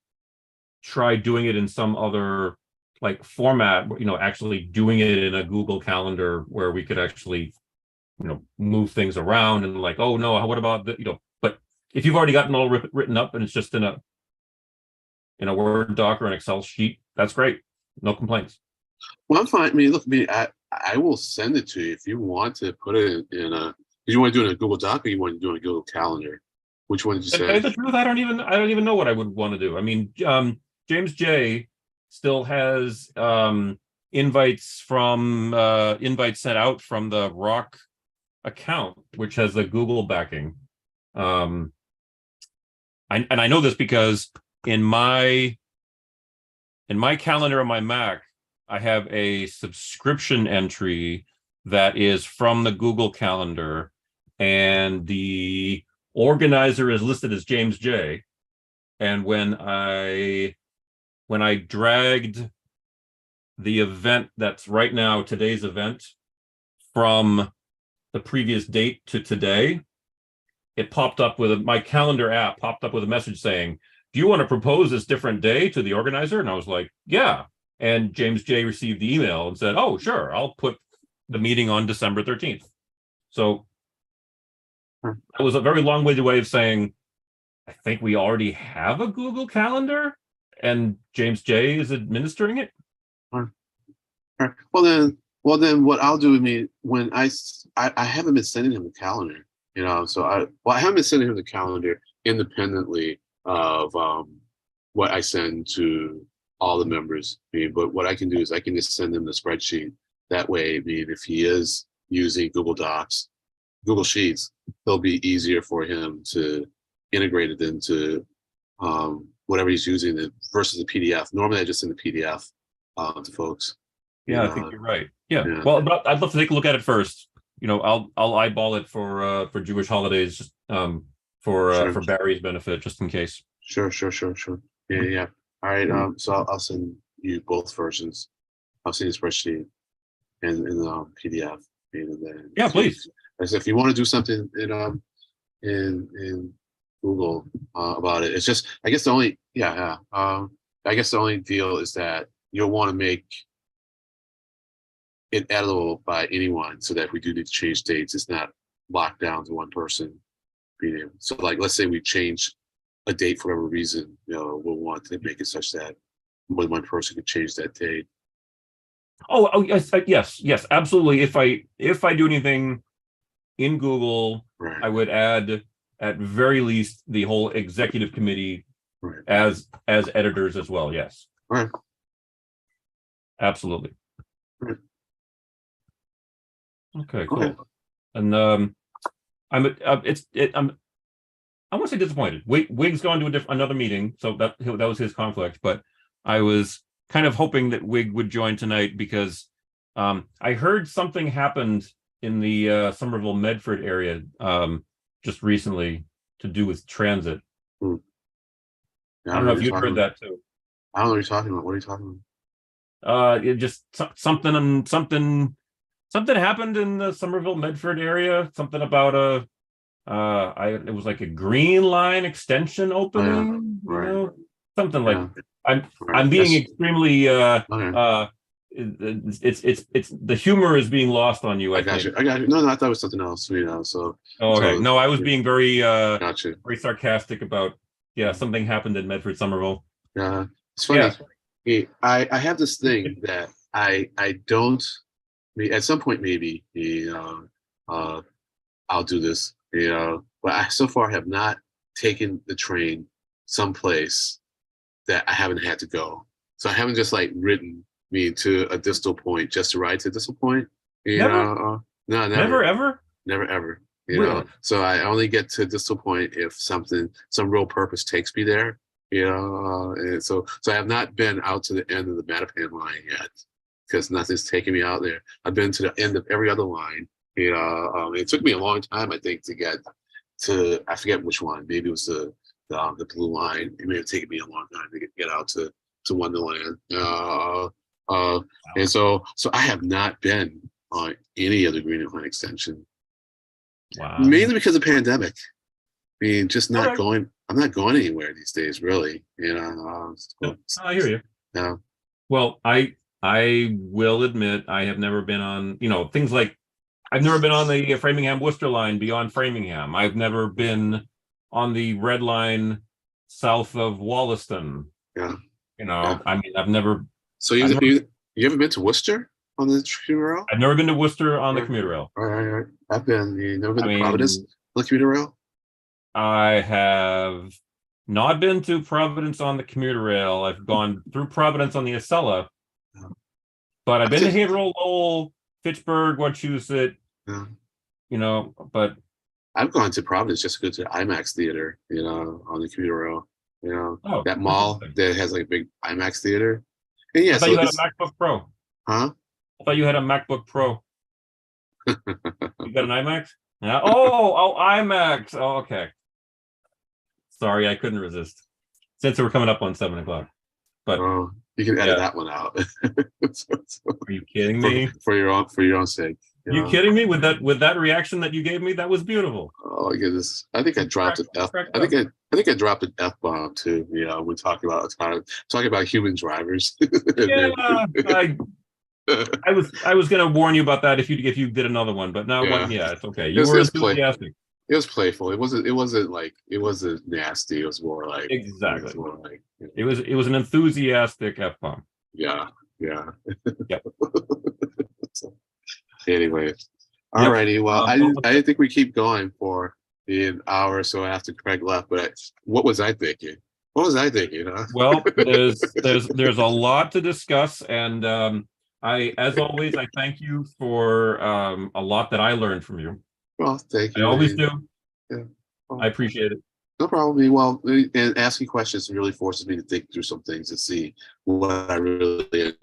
try doing it in some other like format, actually doing it in a Google Calendar where we could actually, move things around and like, oh no, what about the, but if you've already gotten all written up and it's just in a Word doc or an Excel sheet, that's great. No complaints. Well, I'm fine. I mean, look, I will send it to you if you want to put it in a. Do you want to do it in a Google Doc, or you want to do it in a Google Calendar? Which one did you To say? tell you the truth, I don't even know what I would want to do. I mean, James J still has invites sent out from the Rock account, which has the Google backing. I know this because in my calendar on my Mac, I have a subscription entry that is from the Google Calendar, and the organizer is listed as James J. And when I dragged the event that's right now, today's event, from the previous date to today, it popped up with my calendar app popped up with a message saying, do you want to propose this different day to the organizer? And I was like, yeah. And James J received the email and said, oh, sure, I'll put the meeting on December 13th. So that was a very long-winded way of saying, I think we already have a Google Calendar and James J is administering it. Well then what I'll do, when I haven't been sending him the calendar, so I haven't been sending him the calendar independently of what I send to all the members. But what I can do is I can just send him the spreadsheet. That way, if he is using Google Docs, Google Sheets, it'll be easier for him to integrate it into whatever he's using versus the PDF. Normally, I just send the PDF to folks. Yeah, I think you're right. Yeah. Well, I'd love to take a look at it first. I'll eyeball it for Jewish holidays, just for Barry's benefit, just in case. Sure. Yeah. All right. So I'll send you both versions. I'll send you the spreadsheet and PDF. And then, yeah, please. As if you want to do something in Google about it, it's just I guess the only deal is that you'll want to make it editable by anyone, so that if we do need to change dates, it's not locked down to one person. So like, let's say we change a date for whatever reason, we'll want to make it such that more than one person can change that date. Oh yes, absolutely. If I do anything in Google, right, I would add at very least the whole executive committee right, as editors as well. Yes. Right. Absolutely. Right. Okay, cool. Okay. And I'm I want to say disappointed. Wig's gone to another meeting, so that was his conflict. But I was kind of hoping that Wig would join tonight because I heard something happened in the Somerville Medford area just recently to do with transit. Yeah, I don't know if you heard that too. I don't know what you're talking about. What are you talking about? It just something happened in the Somerville Medford area. Something about it was like a green line extension opening, right. Something like I'm right, being that's- extremely okay. it's the humor is being lost on you, I got think. you. I got you. No, I thought it was something else. So. Oh, okay. So, No, I was being very got you. very sarcastic about something happened in Medford Somerville. Yeah, it's Yeah. funny. I have this thing that I don't. At some point maybe I'll do this. But I so far have not taken the train someplace that I haven't had to go. So I haven't just like ridden me to a distal point just to ride to a distal point. Never? No, Never ever? never ever. Really? So I only get to a distal point if some real purpose takes me there. And so I have not been out to the end of the Mattapan line yet because nothing's taking me out there. I've been to the end of every other line. It took me a long time, I think, to get to, I forget which one. Maybe it was the blue line. It may have taken me a long time to get out to Wonderland. And so I have not been on any of the Green Line extension. Wow. Mainly because of the pandemic. I mean, just not Okay. going. I'm not going anywhere these days, really. I hear you. Yeah. Well, I will admit I have never been on, things like I've never been on the Framingham Worcester line beyond Framingham. I've never been on the red line south of Wollaston. Yeah. I mean, I've never. So you ever been to Worcester on the commuter rail? I've never been to Worcester on the commuter rail. All right. I've been. You never been I to mean, Providence on the commuter rail? I have not been to Providence on the commuter rail. I've gone through Providence on the Acela, but I've been to Haverhill, Lowell, Fitchburg, Wachusett. Yeah. But I've gone to Providence just to go to the IMAX theater. On the commuter rail. That mall that has like a big IMAX theater. And yeah, I thought you had a MacBook Pro. Huh? I thought you had a MacBook Pro. You got an iMac? Yeah. Oh, IMAX. Oh, okay. Sorry, I couldn't resist. Since we're coming up on 7:00. But you can edit that one out. Are you kidding me? For your own sake. You kidding me with that reaction that you gave me? That was beautiful. Oh my goodness! I think I dropped an F. I think I dropped an F-bomb too. We're talking about human drivers. Yeah, I was gonna warn you about that if you did another one, but now it's okay. You were enthusiastic. It was playful. It wasn't nasty. It was more like exactly. It was an enthusiastic F-bomb. Yeah. Yep. So, anyway, all righty. Well, I didn't think we keep going for an hour or so after Craig left, but what was I thinking? Huh? Well, there's a lot to discuss, and as always, I thank you for a lot that I learned from you. Well, thank you. I always do. Yeah. Well, I appreciate it. No problem. Well, and asking questions really forces me to think through some things and see what I really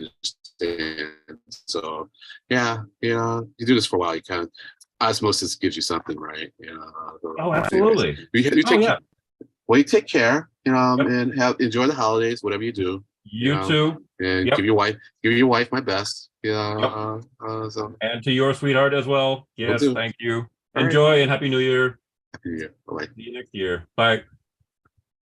understand. So, you do this for a while. You kind of osmosis gives you something, right? Oh, absolutely. Anyways, you take care. Well, you take care. And enjoy the holidays, whatever you do. You too. And give your wife my best. And to your sweetheart as well. Yes, thank you. All Enjoy and Happy New Year. Happy New Year. Bye. See you next year. Bye.